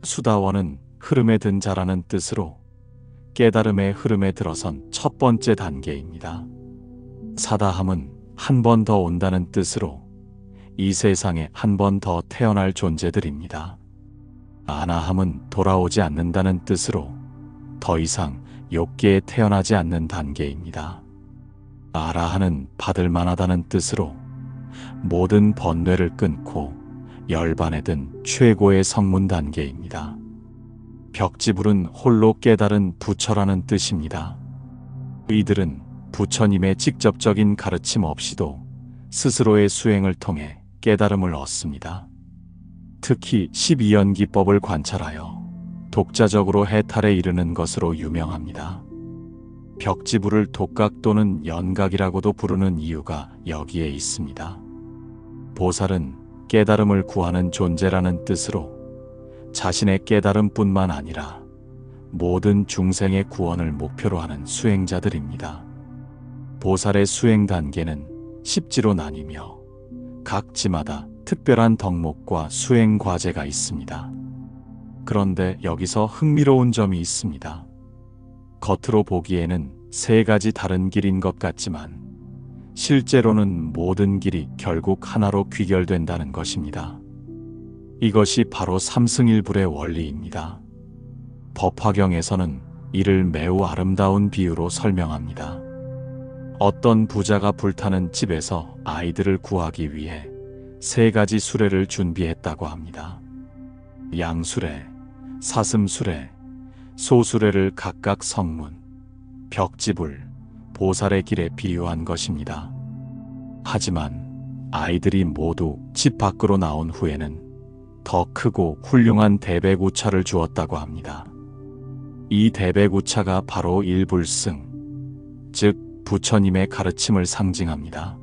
[SPEAKER 1] 수다원은 흐름에 든 자라는 뜻으로 깨달음의 흐름에 들어선 첫 번째 단계입니다. 사다함은 한 번 더 온다는 뜻으로 이 세상에 한 번 더 태어날 존재들입니다. 아나함은 돌아오지 않는다는 뜻으로 더 이상 욕계에 태어나지 않는 단계입니다. 아라한은 받을 만하다는 뜻으로 모든 번뇌를 끊고 열반에 든 최고의 성문 단계입니다. 벽지불은 홀로 깨달은 부처라는 뜻입니다. 이들은 부처님의 직접적인 가르침 없이도 스스로의 수행을 통해 깨달음을 얻습니다. 특히 12연기법을 관찰하여 독자적으로 해탈에 이르는 것으로 유명합니다. 벽지불을 독각 또는 연각이라고도 부르는 이유가 여기에 있습니다. 보살은 깨달음을 구하는 존재라는 뜻으로 자신의 깨달음뿐만 아니라 모든 중생의 구원을 목표로 하는 수행자들입니다. 보살의 수행 단계는 10지로 나뉘며 각 지마다 특별한 덕목과 수행 과제가 있습니다. 그런데 여기서 흥미로운 점이 있습니다. 겉으로 보기에는 세 가지 다른 길인 것 같지만 실제로는 모든 길이 결국 하나로 귀결된다는 것입니다. 이것이 바로 삼승일불의 원리입니다. 법화경에서는 이를 매우 아름다운 비유로 설명합니다. 어떤 부자가 불타는 집에서 아이들을 구하기 위해 세 가지 수레를 준비했다고 합니다. 양수레, 사슴수레, 소수레를 각각 성문, 벽지불, 보살의 길에 비유한 것입니다. 하지만 아이들이 모두 집 밖으로 나온 후에는 더 크고 훌륭한 대배구차를 주었다고 합니다. 이 대배구차가 바로 일불승, 즉 부처님의 가르침을 상징합니다.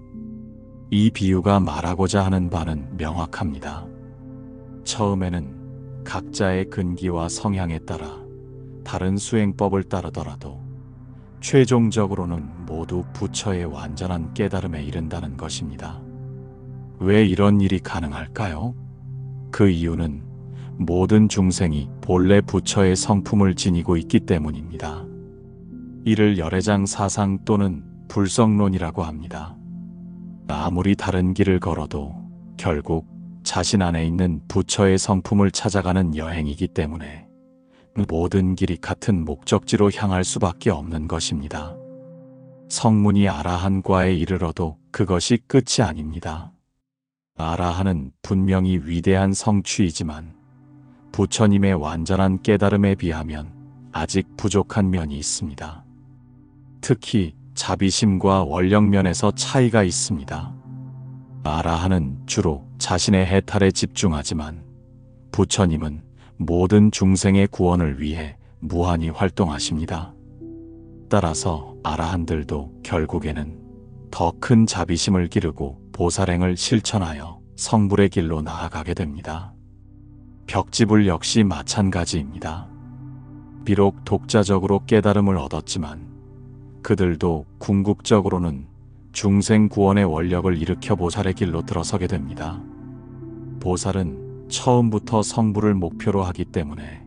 [SPEAKER 1] 이 비유가 말하고자 하는 바는 명확합니다. 처음에는 각자의 근기와 성향에 따라 다른 수행법을 따르더라도 최종적으로는 모두 부처의 완전한 깨달음에 이른다는 것입니다. 왜 이런 일이 가능할까요? 그 이유는 모든 중생이 본래 부처의 성품을 지니고 있기 때문입니다. 이를 열애장 사상 또는 불성론이라고 합니다. 아무리 다른 길을 걸어도 결국 자신 안에 있는 부처의 성품을 찾아가는 여행이기 때문에 모든 길이 같은 목적지로 향할 수밖에 없는 것입니다. 성문이 아라한과에 이르러도 그것이 끝이 아닙니다. 아라한은 분명히 위대한 성취이지만 부처님의 완전한 깨달음에 비하면 아직 부족한 면이 있습니다. 특히 자비심과 원력면에서 차이가 있습니다. 아라한은 주로 자신의 해탈에 집중하지만 부처님은 모든 중생의 구원을 위해 무한히 활동하십니다. 따라서 아라한들도 결국에는 더 큰 자비심을 기르고 보살행을 실천하여 성불의 길로 나아가게 됩니다. 벽지불 역시 마찬가지입니다. 비록 독자적으로 깨달음을 얻었지만 그들도 궁극적으로는 중생 구원의 원력을 일으켜 보살의 길로 들어서게 됩니다. 보살은 처음부터 성불을 목표로 하기 때문에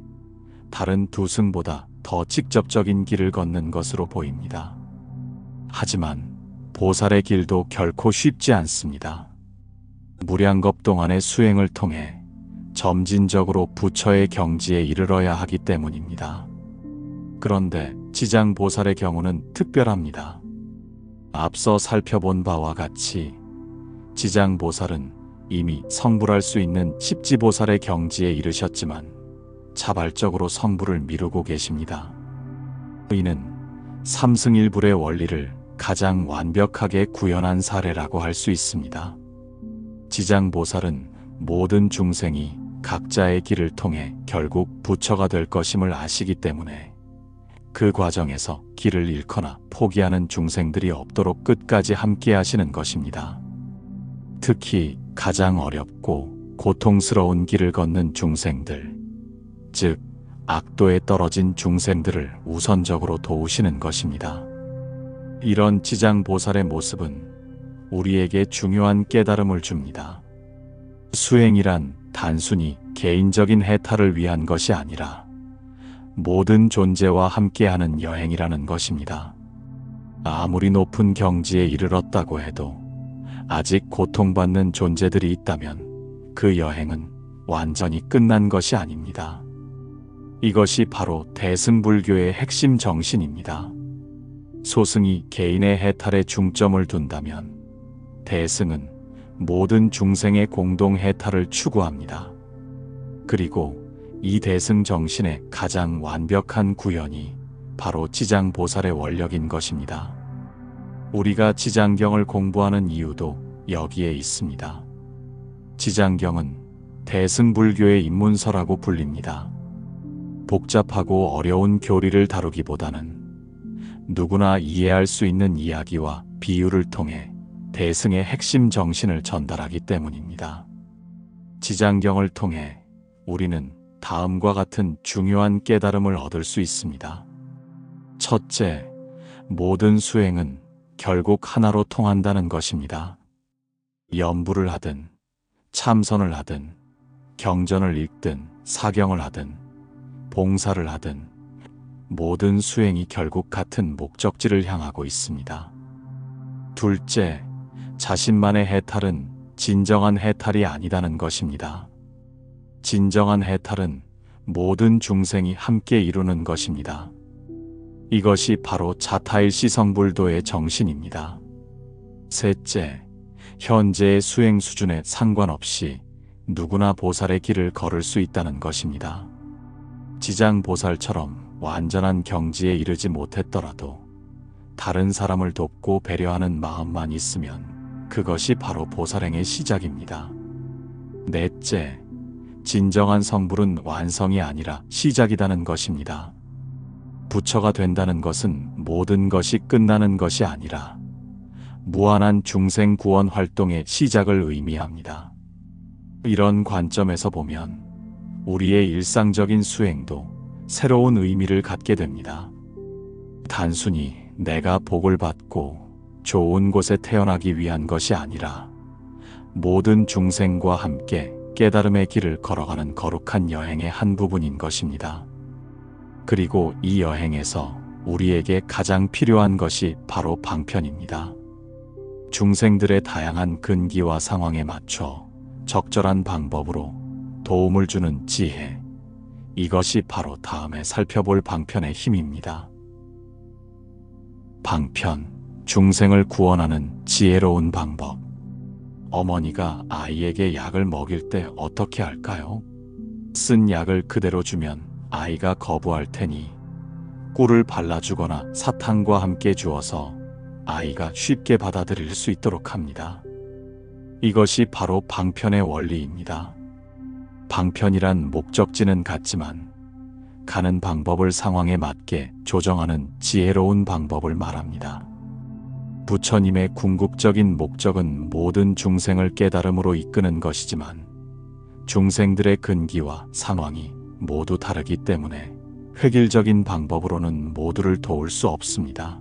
[SPEAKER 1] 다른 두 승보다 더 직접적인 길을 걷는 것으로 보입니다. 하지만 보살의 길도 결코 쉽지 않습니다. 무량겁 동안의 수행을 통해 점진적으로 부처의 경지에 이르러야 하기 때문입니다. 그런데 지장보살의 경우는 특별합니다. 앞서 살펴본 바와 같이 지장보살은 이미 성불할 수 있는 십지보살의 경지에 이르셨지만 자발적으로 성불을 미루고 계십니다. 이는 삼승일불의 원리를 가장 완벽하게 구현한 사례라고 할 수 있습니다. 지장보살은 모든 중생이 각자의 길을 통해 결국 부처가 될 것임을 아시기 때문에 그 과정에서 길을 잃거나 포기하는 중생들이 없도록 끝까지 함께 하시는 것입니다. 특히 가장 어렵고 고통스러운 길을 걷는 중생들, 즉 악도에 떨어진 중생들을 우선적으로 도우시는 것입니다. 이런 지장보살의 모습은 우리에게 중요한 깨달음을 줍니다. 수행이란 단순히 개인적인 해탈을 위한 것이 아니라 모든 존재와 함께하는 여행이라는 것입니다. 아무리 높은 경지에 이르렀다고 해도 아직 고통받는 존재들이 있다면 그 여행은 완전히 끝난 것이 아닙니다. 이것이 바로 대승불교의 핵심 정신입니다. 소승이 개인의 해탈에 중점을 둔다면 대승은 모든 중생의 공동 해탈을 추구합니다. 그리고 이 대승 정신의 가장 완벽한 구현이 바로 지장보살의 원력인 것입니다. 우리가 지장경을 공부하는 이유도 여기에 있습니다. 지장경은 대승불교의 입문서라고 불립니다. 복잡하고 어려운 교리를 다루기보다는 누구나 이해할 수 있는 이야기와 비유를 통해 대승의 핵심 정신을 전달하기 때문입니다. 지장경을 통해 우리는 다음과 같은 중요한 깨달음을 얻을 수 있습니다. 첫째, 모든 수행은 결국 하나로 통한다는 것입니다. 염불을 하든, 참선을 하든, 경전을 읽든, 사경을 하든, 봉사를 하든, 모든 수행이 결국 같은 목적지를 향하고 있습니다. 둘째, 자신만의 해탈은 진정한 해탈이 아니다는 것입니다. 진정한 해탈은 모든 중생이 함께 이루는 것입니다. 이것이 바로 자타일시 성불도의 정신입니다. 셋째, 현재의 수행 수준에 상관없이 누구나 보살의 길을 걸을 수 있다는 것입니다. 지장보살처럼 완전한 경지에 이르지 못했더라도 다른 사람을 돕고 배려하는 마음만 있으면 그것이 바로 보살행의 시작입니다. 넷째, 진정한 성불은 완성이 아니라 시작이라는 것입니다. 부처가 된다는 것은 모든 것이 끝나는 것이 아니라 무한한 중생 구원 활동의 시작을 의미합니다. 이런 관점에서 보면 우리의 일상적인 수행도 새로운 의미를 갖게 됩니다. 단순히 내가 복을 받고 좋은 곳에 태어나기 위한 것이 아니라 모든 중생과 함께 깨달음의 길을 걸어가는 거룩한 여행의 한 부분인 것입니다. 그리고 이 여행에서 우리에게 가장 필요한 것이 바로 방편입니다. 중생들의 다양한 근기와 상황에 맞춰 적절한 방법으로 도움을 주는 지혜. 이것이 바로 다음에 살펴볼 방편의 힘입니다. 방편, 중생을 구원하는 지혜로운 방법. 어머니가 아이에게 약을 먹일 때 어떻게 할까요? 쓴 약을 그대로 주면 아이가 거부할 테니 꿀을 발라주거나 사탕과 함께 주어서 아이가 쉽게 받아들일 수 있도록 합니다. 이것이 바로 방편의 원리입니다. 방편이란 목적지는 같지만 가는 방법을 상황에 맞게 조정하는 지혜로운 방법을 말합니다. 부처님의 궁극적인 목적은 모든 중생을 깨달음으로 이끄는 것이지만 중생들의 근기와 상황이 모두 다르기 때문에 획일적인 방법으로는 모두를 도울 수 없습니다.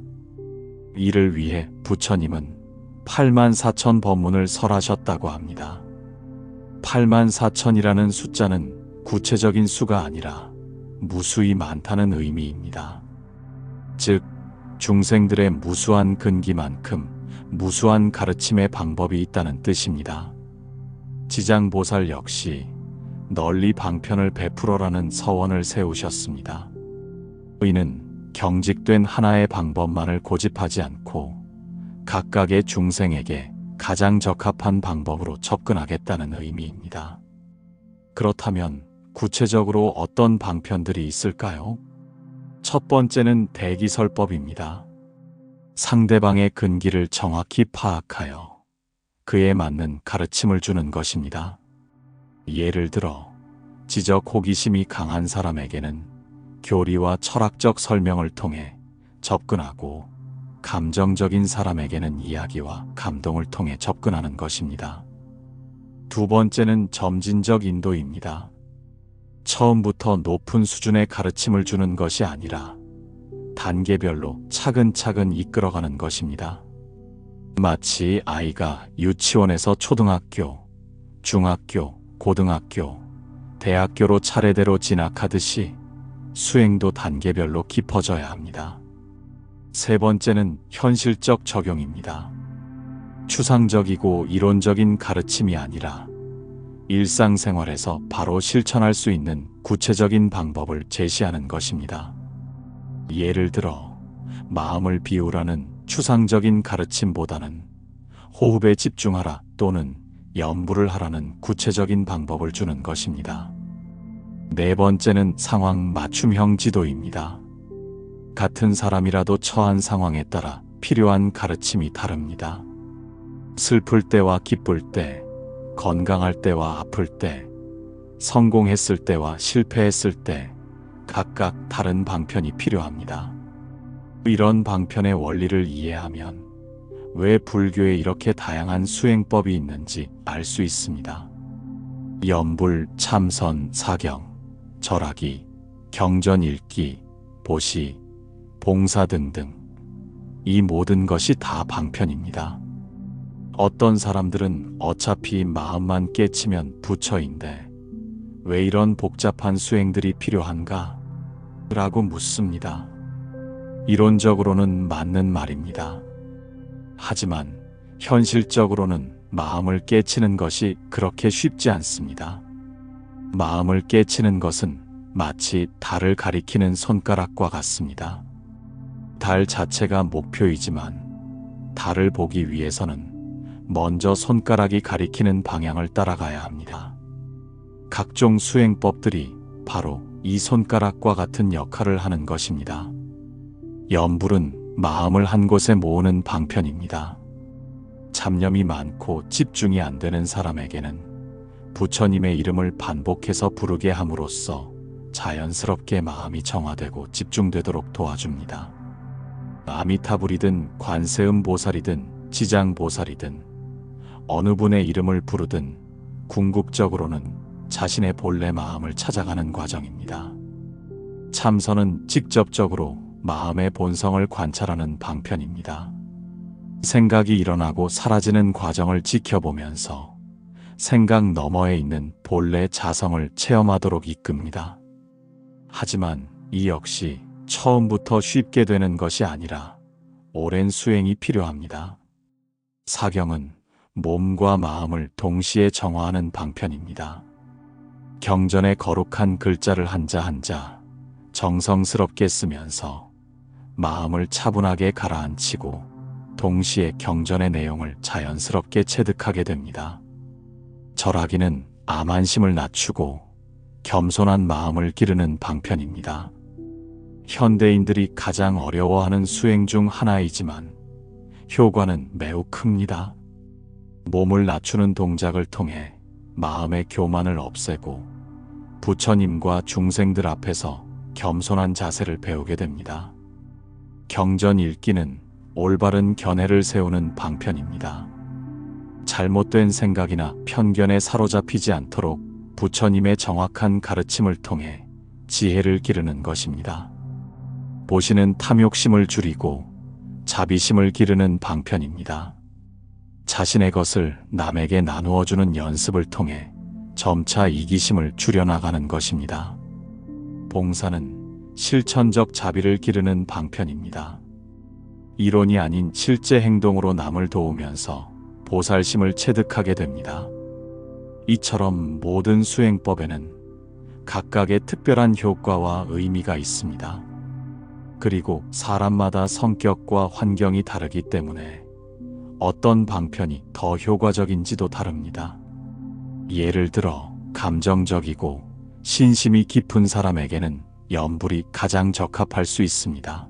[SPEAKER 1] 이를 위해 부처님은 84,000 법문을 설하셨다고 합니다. 84,000이라는 숫자는 구체적인 수가 아니라 무수히 많다는 의미입니다. 즉, 중생들의 무수한 근기만큼 무수한 가르침의 방법이 있다는 뜻입니다. 지장보살 역시 널리 방편을 베풀어라는 서원을 세우셨습니다. 이는 경직된 하나의 방법만을 고집하지 않고 각각의 중생에게 가장 적합한 방법으로 접근하겠다는 의미입니다. 그렇다면 구체적으로 어떤 방편들이 있을까요? 첫 번째는 대기설법입니다. 상대방의 근기를 정확히 파악하여 그에 맞는 가르침을 주는 것입니다. 예를 들어 지적 호기심이 강한 사람에게는 교리와 철학적 설명을 통해 접근하고 감정적인 사람에게는 이야기와 감동을 통해 접근하는 것입니다. 두 번째는 점진적 인도입니다. 처음부터 높은 수준의 가르침을 주는 것이 아니라 단계별로 차근차근 이끌어가는 것입니다. 마치 아이가 유치원에서 초등학교, 중학교, 고등학교, 대학교로 차례대로 진학하듯이 수행도 단계별로 깊어져야 합니다. 세 번째는 현실적 적용입니다. 추상적이고 이론적인 가르침이 아니라 일상생활에서 바로 실천할 수 있는 구체적인 방법을 제시하는 것입니다. 예를 들어 마음을 비우라는 추상적인 가르침보다는 호흡에 집중하라 또는 염불을 하라는 구체적인 방법을 주는 것입니다. 네 번째는 상황 맞춤형 지도입니다. 같은 사람이라도 처한 상황에 따라 필요한 가르침이 다릅니다. 슬플 때와 기쁠 때, 건강할 때와 아플 때, 성공했을 때와 실패했을 때 각각 다른 방편이 필요합니다. 이런 방편의 원리를 이해하면 왜 불교에 이렇게 다양한 수행법이 있는지 알 수 있습니다. 염불, 참선, 사경, 절하기, 경전 읽기, 보시, 봉사 등등 이 모든 것이 다 방편입니다. 어떤 사람들은 어차피 마음만 깨치면 부처인데 왜 이런 복잡한 수행들이 필요한가? 라고 묻습니다. 이론적으로는 맞는 말입니다. 하지만 현실적으로는 마음을 깨치는 것이 그렇게 쉽지 않습니다. 마음을 깨치는 것은 마치 달을 가리키는 손가락과 같습니다. 달 자체가 목표이지만 달을 보기 위해서는 먼저 손가락이 가리키는 방향을 따라가야 합니다. 각종 수행법들이 바로 이 손가락과 같은 역할을 하는 것입니다. 염불은 마음을 한 곳에 모으는 방편입니다. 잡념이 많고 집중이 안 되는 사람에게는 부처님의 이름을 반복해서 부르게 함으로써 자연스럽게 마음이 정화되고 집중되도록 도와줍니다. 아미타불이든 관세음보살이든 지장보살이든 어느 분의 이름을 부르든 궁극적으로는 자신의 본래 마음을 찾아가는 과정입니다. 참선은 직접적으로 마음의 본성을 관찰하는 방편입니다. 생각이 일어나고 사라지는 과정을 지켜보면서 생각 너머에 있는 본래 자성을 체험하도록 이끕니다. 하지만 이 역시 처음부터 쉽게 되는 것이 아니라 오랜 수행이 필요합니다. 사경은 몸과 마음을 동시에 정화하는 방편입니다. 경전의 거룩한 글자를 한자 한자 정성스럽게 쓰면서 마음을 차분하게 가라앉히고 동시에 경전의 내용을 자연스럽게 체득하게 됩니다. 절하기는 암안심을 낮추고 겸손한 마음을 기르는 방편입니다. 현대인들이 가장 어려워하는 수행 중 하나이지만 효과는 매우 큽니다. 몸을 낮추는 동작을 통해 마음의 교만을 없애고 부처님과 중생들 앞에서 겸손한 자세를 배우게 됩니다. 경전 읽기는 올바른 견해를 세우는 방편입니다. 잘못된 생각이나 편견에 사로잡히지 않도록 부처님의 정확한 가르침을 통해 지혜를 기르는 것입니다. 보시는 탐욕심을 줄이고 자비심을 기르는 방편입니다. 자신의 것을 남에게 나누어주는 연습을 통해 점차 이기심을 줄여나가는 것입니다. 봉사는 실천적 자비를 기르는 방편입니다. 이론이 아닌 실제 행동으로 남을 도우면서 보살심을 체득하게 됩니다. 이처럼 모든 수행법에는 각각의 특별한 효과와 의미가 있습니다. 그리고 사람마다 성격과 환경이 다르기 때문에 어떤 방편이 더 효과적인지도 다릅니다. 예를 들어 감정적이고 신심이 깊은 사람에게는 염불이 가장 적합할 수 있습니다.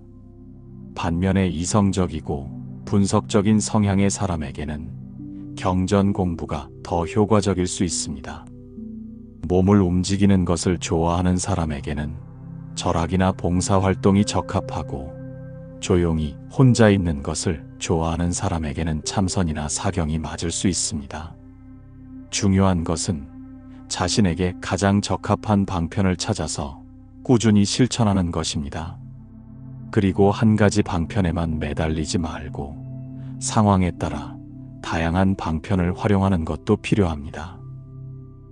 [SPEAKER 1] 반면에 이성적이고 분석적인 성향의 사람에게는 경전 공부가 더 효과적일 수 있습니다. 몸을 움직이는 것을 좋아하는 사람에게는 절학이나 봉사활동이 적합하고 조용히 혼자 있는 것을 좋아하는 사람에게는 참선이나 사경이 맞을 수 있습니다. 중요한 것은 자신에게 가장 적합한 방편을 찾아서 꾸준히 실천하는 것입니다. 그리고 한 가지 방편에만 매달리지 말고 상황에 따라 다양한 방편을 활용하는 것도 필요합니다.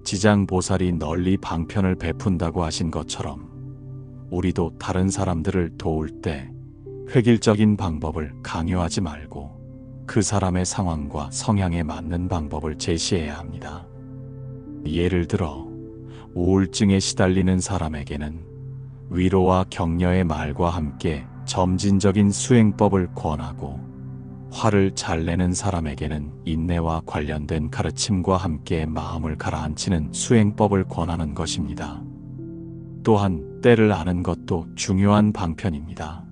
[SPEAKER 1] 지장보살이 널리 방편을 베푼다고 하신 것처럼 우리도 다른 사람들을 도울 때 획일적인 방법을 강요하지 말고 그 사람의 상황과 성향에 맞는 방법을 제시해야 합니다. 예를 들어 우울증에 시달리는 사람에게는 위로와 격려의 말과 함께 점진적인 수행법을 권하고 화를 잘 내는 사람에게는 인내와 관련된 가르침과 함께 마음을 가라앉히는 수행법을 권하는 것입니다. 또한 때를 아는 것도 중요한 방편입니다.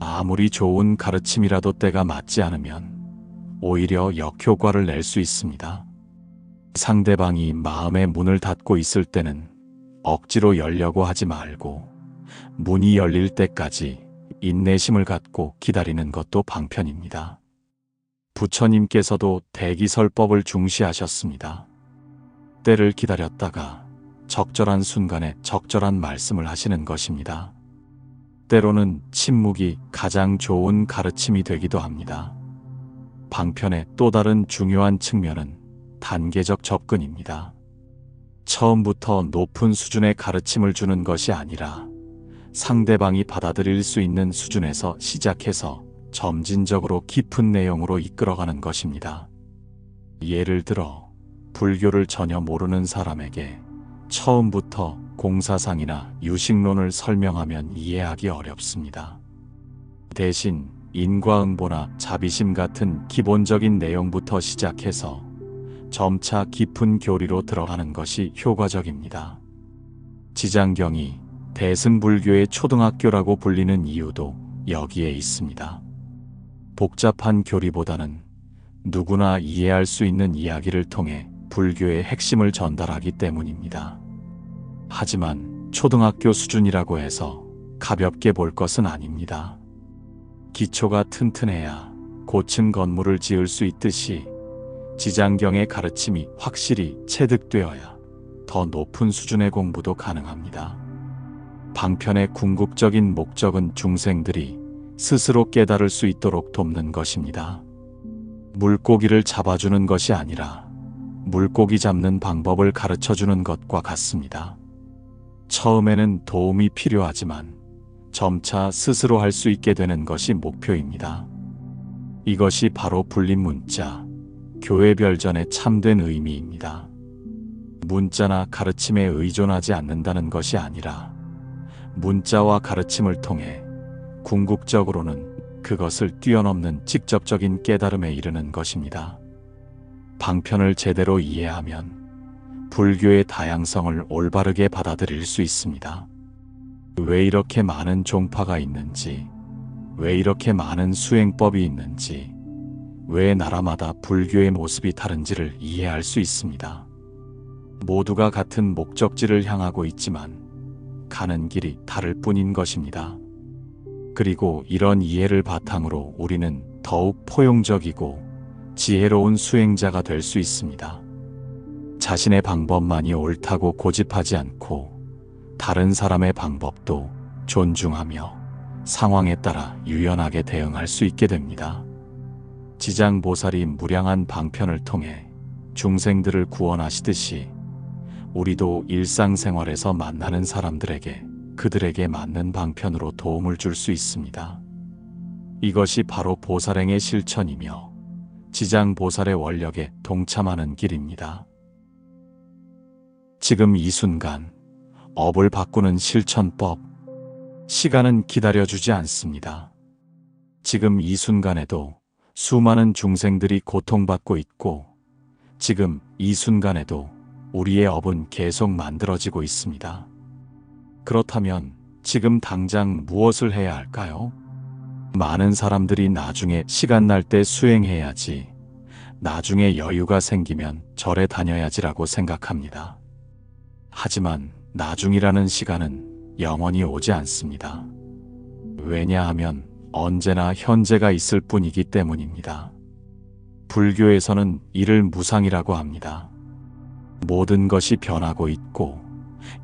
[SPEAKER 1] 아무리 좋은 가르침이라도 때가 맞지 않으면 오히려 역효과를 낼 수 있습니다. 상대방이 마음의 문을 닫고 있을 때는 억지로 열려고 하지 말고 문이 열릴 때까지 인내심을 갖고 기다리는 것도 방편입니다. 부처님께서도 대기설법을 중시하셨습니다. 때를 기다렸다가 적절한 순간에 적절한 말씀을 하시는 것입니다. 때로는 침묵이 가장 좋은 가르침이 되기도 합니다. 방편의 또 다른 중요한 측면은 단계적 접근입니다. 처음부터 높은 수준의 가르침을 주는 것이 아니라 상대방이 받아들일 수 있는 수준에서 시작해서 점진적으로 깊은 내용으로 이끌어가는 것입니다. 예를 들어 불교를 전혀 모르는 사람에게 처음부터 공사상이나 유식론을 설명하면 이해하기 어렵습니다. 대신 인과응보나 자비심 같은 기본적인 내용부터 시작해서 점차 깊은 교리로 들어가는 것이 효과적입니다. 지장경이 대승불교의 초등학교라고 불리는 이유도 여기에 있습니다. 복잡한 교리보다는 누구나 이해할 수 있는 이야기를 통해 불교의 핵심을 전달하기 때문입니다. 하지만 초등학교 수준이라고 해서 가볍게 볼 것은 아닙니다. 기초가 튼튼해야 고층 건물을 지을 수 있듯이 지장경의 가르침이 확실히 체득되어야 더 높은 수준의 공부도 가능합니다. 방편의 궁극적인 목적은 중생들이 스스로 깨달을 수 있도록 돕는 것입니다. 물고기를 잡아주는 것이 아니라 물고기 잡는 방법을 가르쳐주는 것과 같습니다. 처음에는 도움이 필요하지만 점차 스스로 할 수 있게 되는 것이 목표입니다. 이것이 바로 불립문자, 교회별전의 참된 의미입니다. 문자나 가르침에 의존하지 않는다는 것이 아니라 문자와 가르침을 통해 궁극적으로는 그것을 뛰어넘는 직접적인 깨달음에 이르는 것입니다. 방편을 제대로 이해하면 불교의 다양성을 올바르게 받아들일 수 있습니다. 왜 이렇게 많은 종파가 있는지, 왜 이렇게 많은 수행법이 있는지, 왜 나라마다 불교의 모습이 다른지를 이해할 수 있습니다. 모두가 같은 목적지를 향하고 있지만 가는 길이 다를 뿐인 것입니다. 그리고 이런 이해를 바탕으로 우리는 더욱 포용적이고 지혜로운 수행자가 될 수 있습니다. 자신의 방법만이 옳다고 고집하지 않고 다른 사람의 방법도 존중하며 상황에 따라 유연하게 대응할 수 있게 됩니다. 지장보살이 무량한 방편을 통해 중생들을 구원하시듯이 우리도 일상생활에서 만나는 사람들에게 그들에게 맞는 방편으로 도움을 줄 수 있습니다. 이것이 바로 보살행의 실천이며 지장보살의 원력에 동참하는 길입니다. 지금 이 순간 업을 바꾸는 실천법. 시간은 기다려주지 않습니다. 지금 이 순간에도 수많은 중생들이 고통받고 있고 지금 이 순간에도 우리의 업은 계속 만들어지고 있습니다. 그렇다면 지금 당장 무엇을 해야 할까요? 많은 사람들이 나중에 시간 날 때 수행해야지, 나중에 여유가 생기면 절에 다녀야지라고 생각합니다. 하지만 나중이라는 시간은 영원히 오지 않습니다. 왜냐하면 언제나 현재가 있을 뿐이기 때문입니다. 불교에서는 이를 무상이라고 합니다. 모든 것이 변하고 있고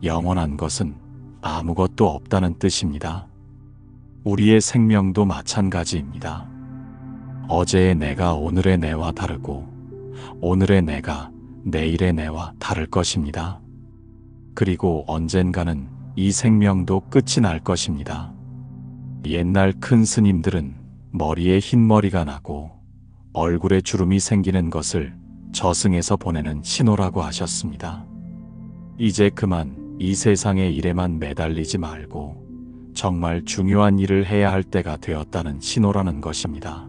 [SPEAKER 1] 영원한 것은 아무것도 없다는 뜻입니다. 우리의 생명도 마찬가지입니다. 어제의 내가 오늘의 내와 다르고 오늘의 내가 내일의 내와 다를 것입니다. 그리고 언젠가는 이 생명도 끝이 날 것입니다. 옛날 큰 스님들은 머리에 흰머리가 나고 얼굴에 주름이 생기는 것을 저승에서 보내는 신호라고 하셨습니다. 이제 그만 이 세상의 일에만 매달리지 말고 정말 중요한 일을 해야 할 때가 되었다는 신호라는 것입니다.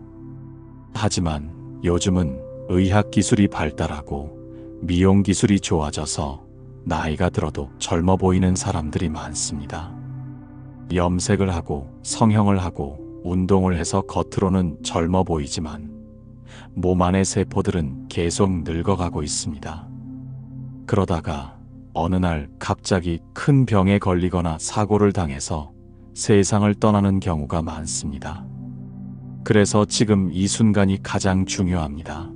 [SPEAKER 1] 하지만 요즘은 의학 기술이 발달하고 미용 기술이 좋아져서 나이가 들어도 젊어 보이는 사람들이 많습니다. 염색을 하고 성형을 하고 운동을 해서 겉으로는 젊어 보이지만 몸 안의 세포들은 계속 늙어가고 있습니다. 그러다가 어느 날 갑자기 큰 병에 걸리거나 사고를 당해서 세상을 떠나는 경우가 많습니다. 그래서 지금 이 순간이 가장 중요합니다.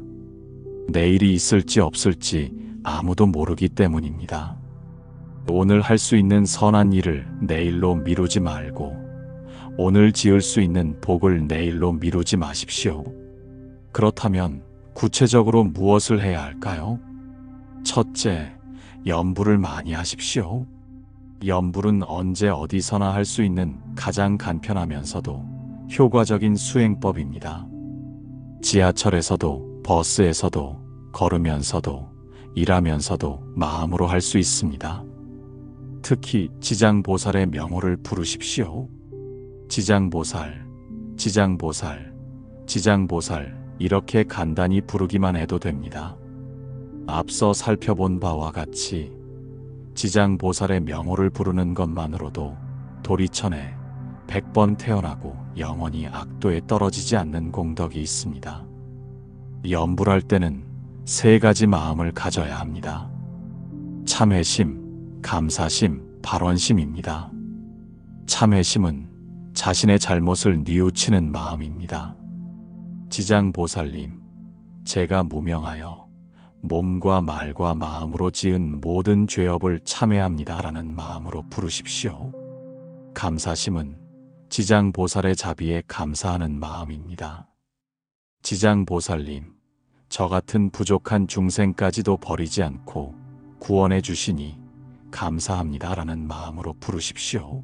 [SPEAKER 1] 내일이 있을지 없을지 아무도 모르기 때문입니다. 오늘 할 수 있는 선한 일을 내일로 미루지 말고 오늘 지을 수 있는 복을 내일로 미루지 마십시오. 그렇다면 구체적으로 무엇을 해야 할까요? 첫째, 염불을 많이 하십시오. 염불은 언제 어디서나 할 수 있는 가장 간편하면서도 효과적인 수행법입니다. 지하철에서도 버스에서도 걸으면서도 일하면서도 마음으로 할 수 있습니다. 특히 지장보살의 명호를 부르십시오. 지장보살, 지장보살, 지장보살 이렇게 간단히 부르기만 해도 됩니다. 앞서 살펴본 바와 같이 지장보살의 명호를 부르는 것만으로도 도리천에 100번 태어나고 영원히 악도에 떨어지지 않는 공덕이 있습니다. 염불할 때는 3가지 마음을 가져야 합니다. 참회심, 감사심, 발원심입니다. 참회심은 자신의 잘못을 뉘우치는 마음입니다. 지장보살님, 제가 무명하여 몸과 말과 마음으로 지은 모든 죄업을 참회합니다라는 마음으로 부르십시오. 감사심은 지장보살의 자비에 감사하는 마음입니다. 지장보살님, 저 같은 부족한 중생까지도 버리지 않고 구원해 주시니 감사합니다라는 마음으로 부르십시오.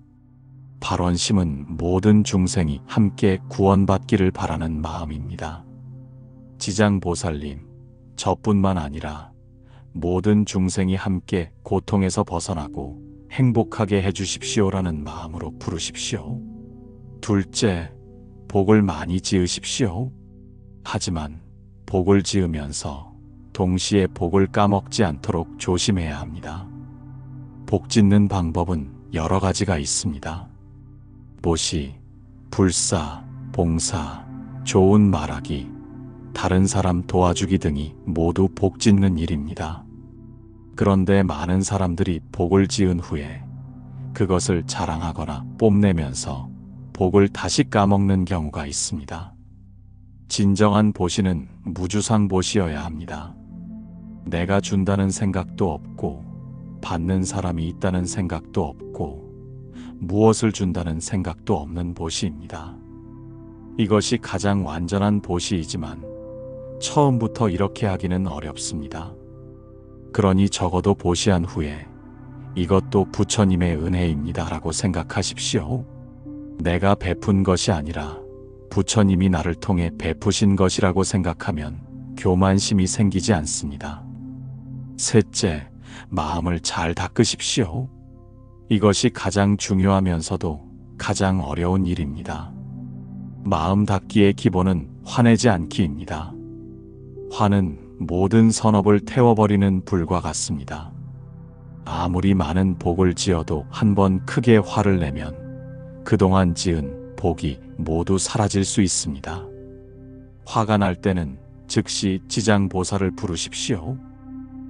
[SPEAKER 1] 발원심은 모든 중생이 함께 구원받기를 바라는 마음입니다. 지장보살님, 저뿐만 아니라 모든 중생이 함께 고통에서 벗어나고 행복하게 해주십시오라는 마음으로 부르십시오. 둘째, 복을 많이 지으십시오. 하지만 복을 지으면서 동시에 복을 까먹지 않도록 조심해야 합니다. 복 짓는 방법은 여러 가지가 있습니다. 모시, 불사, 봉사, 좋은 말하기, 다른 사람 도와주기 등이 모두 복 짓는 일입니다. 그런데 많은 사람들이 복을 지은 후에 그것을 자랑하거나 뽐내면서 복을 다시 까먹는 경우가 있습니다. 진정한 보시는 무주상 보시여야 합니다. 내가 준다는 생각도 없고 받는 사람이 있다는 생각도 없고 무엇을 준다는 생각도 없는 보시입니다. 이것이 가장 완전한 보시이지만 처음부터 이렇게 하기는 어렵습니다. 그러니 적어도 보시한 후에 이것도 부처님의 은혜입니다 라고 생각하십시오. 내가 베푼 것이 아니라 부처님이 나를 통해 베푸신 것이라고 생각하면 교만심이 생기지 않습니다. 셋째, 마음을 잘 닦으십시오. 이것이 가장 중요하면서도 가장 어려운 일입니다. 마음 닦기의 기본은 화내지 않기입니다. 화는 모든 선업을 태워버리는 불과 같습니다. 아무리 많은 복을 지어도 한번 크게 화를 내면 그동안 지은 복이 모두 사라질 수 있습니다. 화가 날 때는 즉시 지장보살을 부르십시오.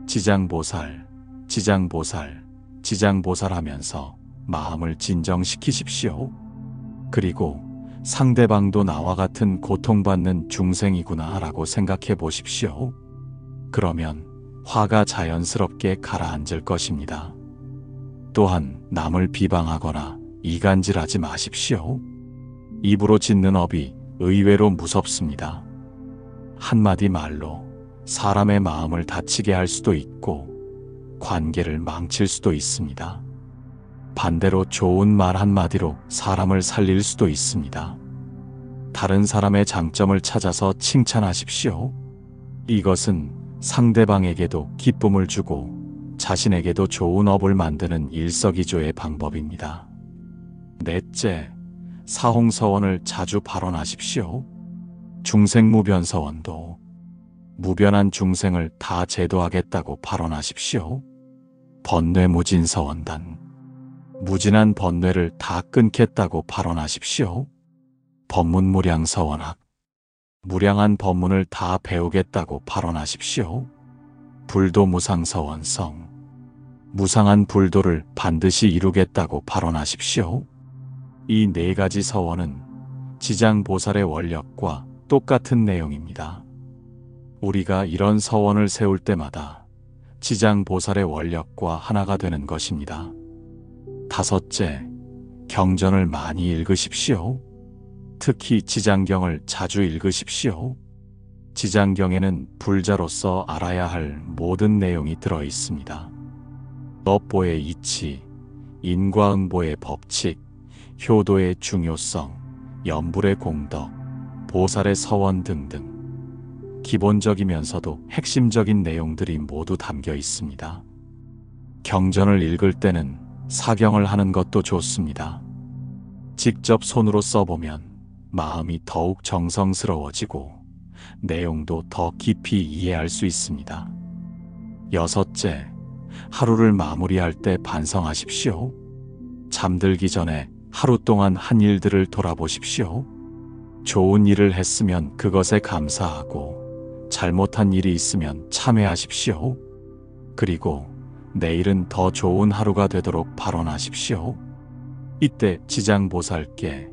[SPEAKER 1] 지장보살, 지장보살, 지장보살 하면서 마음을 진정시키십시오. 그리고 상대방도 나와 같은 고통받는 중생이구나 라고 생각해 보십시오. 그러면 화가 자연스럽게 가라앉을 것입니다. 또한 남을 비방하거나 이간질하지 마십시오. 입으로 짓는 업이 의외로 무섭습니다. 한마디 말로 사람의 마음을 다치게 할 수도 있고 관계를 망칠 수도 있습니다. 반대로 좋은 말 한마디로 사람을 살릴 수도 있습니다. 다른 사람의 장점을 찾아서 칭찬하십시오. 이것은 상대방에게도 기쁨을 주고 자신에게도 좋은 업을 만드는 일석이조의 방법입니다. 넷째, 사홍서원을 자주 발언하십시오. 중생무변서원도 무변한 중생을 다 제도하겠다고 발언하십시오. 번뇌무진서원단, 무진한 번뇌를 다 끊겠다고 발언하십시오. 법문무량서원학, 무량한 법문을 다 배우겠다고 발언하십시오. 불도무상서원성, 무상한 불도를 반드시 이루겠다고 발언하십시오. 이 네 가지 서원은 지장보살의 원력과 똑같은 내용입니다. 우리가 이런 서원을 세울 때마다 지장보살의 원력과 하나가 되는 것입니다. 다섯째, 경전을 많이 읽으십시오. 특히 지장경을 자주 읽으십시오. 지장경에는 불자로서 알아야 할 모든 내용이 들어 있습니다. 업보의 이치, 인과응보의 법칙, 효도의 중요성, 염불의 공덕, 보살의 서원 등등 기본적이면서도 핵심적인 내용들이 모두 담겨 있습니다. 경전을 읽을 때는 사경을 하는 것도 좋습니다. 직접 손으로 써보면 마음이 더욱 정성스러워지고 내용도 더 깊이 이해할 수 있습니다. 여섯째, 하루를 마무리할 때 반성하십시오. 잠들기 전에 하루 동안 한 일들을 돌아보십시오. 좋은 일을 했으면 그것에 감사하고 잘못한 일이 있으면 참회하십시오. 그리고 내일은 더 좋은 하루가 되도록 발언하십시오. 이때 지장보살께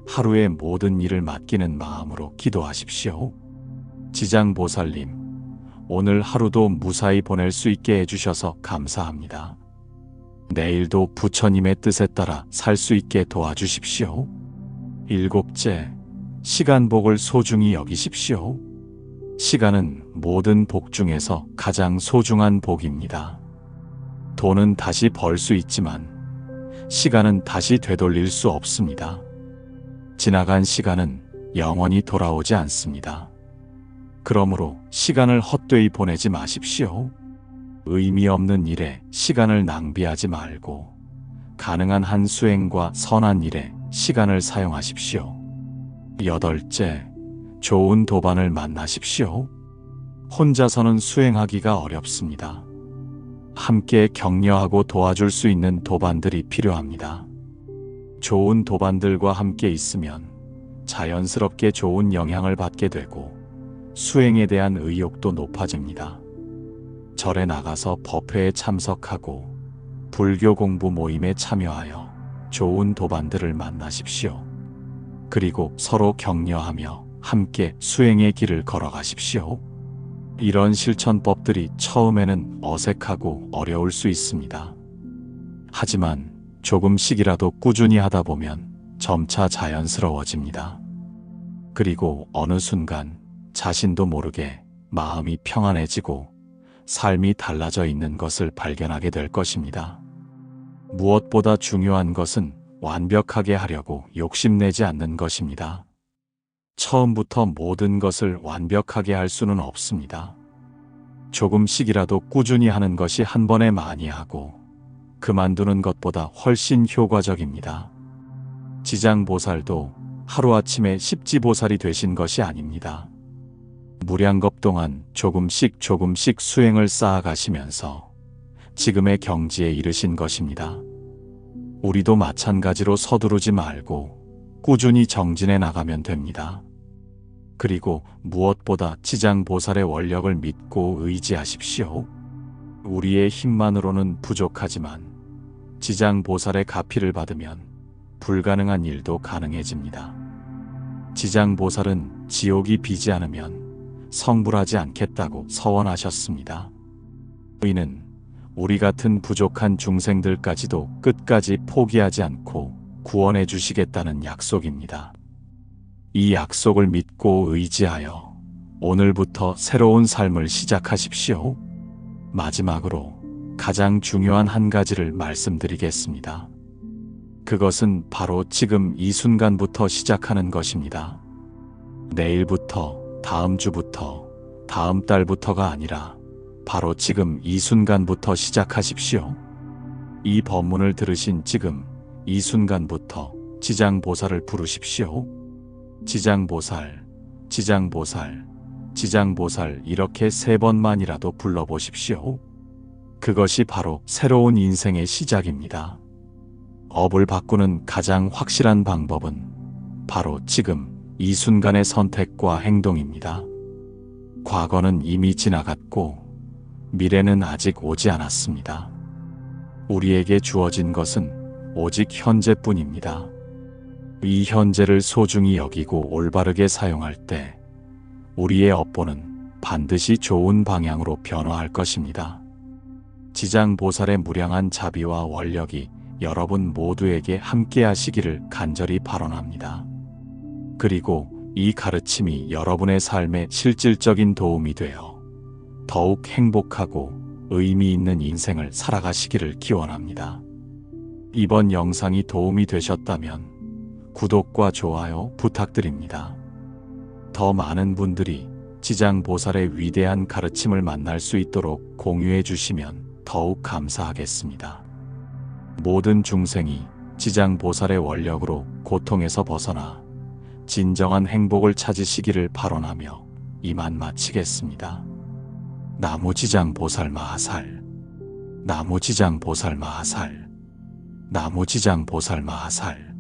[SPEAKER 1] 하루의 모든 일을 맡기는 마음으로 기도하십시오. 지장보살님, 오늘 하루도 무사히 보낼 수 있게 해주셔서 감사합니다. 내일도 부처님의 뜻에 따라 살 수 있게 도와주십시오. 일곱째, 시간복을 소중히 여기십시오. 시간은 모든 복 중에서 가장 소중한 복입니다. 돈은 다시 벌 수 있지만 시간은 다시 되돌릴 수 없습니다. 지나간 시간은 영원히 돌아오지 않습니다. 그러므로 시간을 헛되이 보내지 마십시오. 의미 없는 일에 시간을 낭비하지 말고 가능한 한 수행과 선한 일에 시간을 사용하십시오. 여덟째, 좋은 도반을 만나십시오. 혼자서는 수행하기가 어렵습니다. 함께 격려하고 도와줄 수 있는 도반들이 필요합니다. 좋은 도반들과 함께 있으면 자연스럽게 좋은 영향을 받게 되고 수행에 대한 의욕도 높아집니다. 절에 나가서 법회에 참석하고 불교 공부 모임에 참여하여 좋은 도반들을 만나십시오. 그리고 서로 격려하며 함께 수행의 길을 걸어가십시오. 이런 실천법들이 처음에는 어색하고 어려울 수 있습니다. 하지만 조금씩이라도 꾸준히 하다 보면 점차 자연스러워집니다. 그리고 어느 순간 자신도 모르게 마음이 평안해지고 삶이 달라져 있는 것을 발견하게 될 것입니다. 무엇보다 중요한 것은 완벽하게 하려고 욕심내지 않는 것입니다. 처음부터 모든 것을 완벽하게 할 수는 없습니다. 조금씩이라도 꾸준히 하는 것이 한 번에 많이 하고 그만두는 것보다 훨씬 효과적입니다. 지장보살도 하루아침에 십지보살이 되신 것이 아닙니다. 무량겁 동안 조금씩 수행을 쌓아가시면서 지금의 경지에 이르신 것입니다. 우리도 마찬가지로 서두르지 말고 꾸준히 정진해 나가면 됩니다. 그리고 무엇보다 지장보살의 원력을 믿고 의지하십시오. 우리의 힘만으로는 부족하지만 지장보살의 가피를 받으면 불가능한 일도 가능해집니다. 지장보살은 지옥이 비지 않으면 성불하지 않겠다고 서원하셨습니다. 이는 우리 같은 부족한 중생들까지도 끝까지 포기하지 않고 구원해 주시겠다는 약속입니다. 이 약속을 믿고 의지하여 오늘부터 새로운 삶을 시작하십시오. 마지막으로 가장 중요한 한 가지를 말씀드리겠습니다. 그것은 바로 지금 이 순간부터 시작하는 것입니다. 내일부터, 다음 주부터, 다음 달부터가 아니라 바로 지금 이 순간부터 시작하십시오. 이 법문을 들으신 지금 이 순간부터 지장보살을 부르십시오. 지장보살, 지장보살, 지장보살 이렇게 3번만이라도 불러보십시오. 그것이 바로 새로운 인생의 시작입니다. 업을 바꾸는 가장 확실한 방법은 바로 지금 이 순간의 선택과 행동입니다. 과거는 이미 지나갔고 미래는 아직 오지 않았습니다. 우리에게 주어진 것은 오직 현재뿐입니다. 이 현재를 소중히 여기고 올바르게 사용할 때 우리의 업보는 반드시 좋은 방향으로 변화할 것입니다. 지장보살의 무량한 자비와 원력이 여러분 모두에게 함께 하시기를 간절히 발언합니다. 그리고 이 가르침이 여러분의 삶에 실질적인 도움이 되어 더욱 행복하고 의미 있는 인생을 살아가시기를 기원합니다. 이번 영상이 도움이 되셨다면 구독과 좋아요 부탁드립니다. 더 많은 분들이 지장보살의 위대한 가르침을 만날 수 있도록 공유해 주시면 더욱 감사하겠습니다. 모든 중생이 지장보살의 원력으로 고통에서 벗어나 진정한 행복을 찾으시기를 발언하며 이만 마치겠습니다. 나무지장보살 마하살, 나무지장보살 마하살, 나무지장보살 마하살.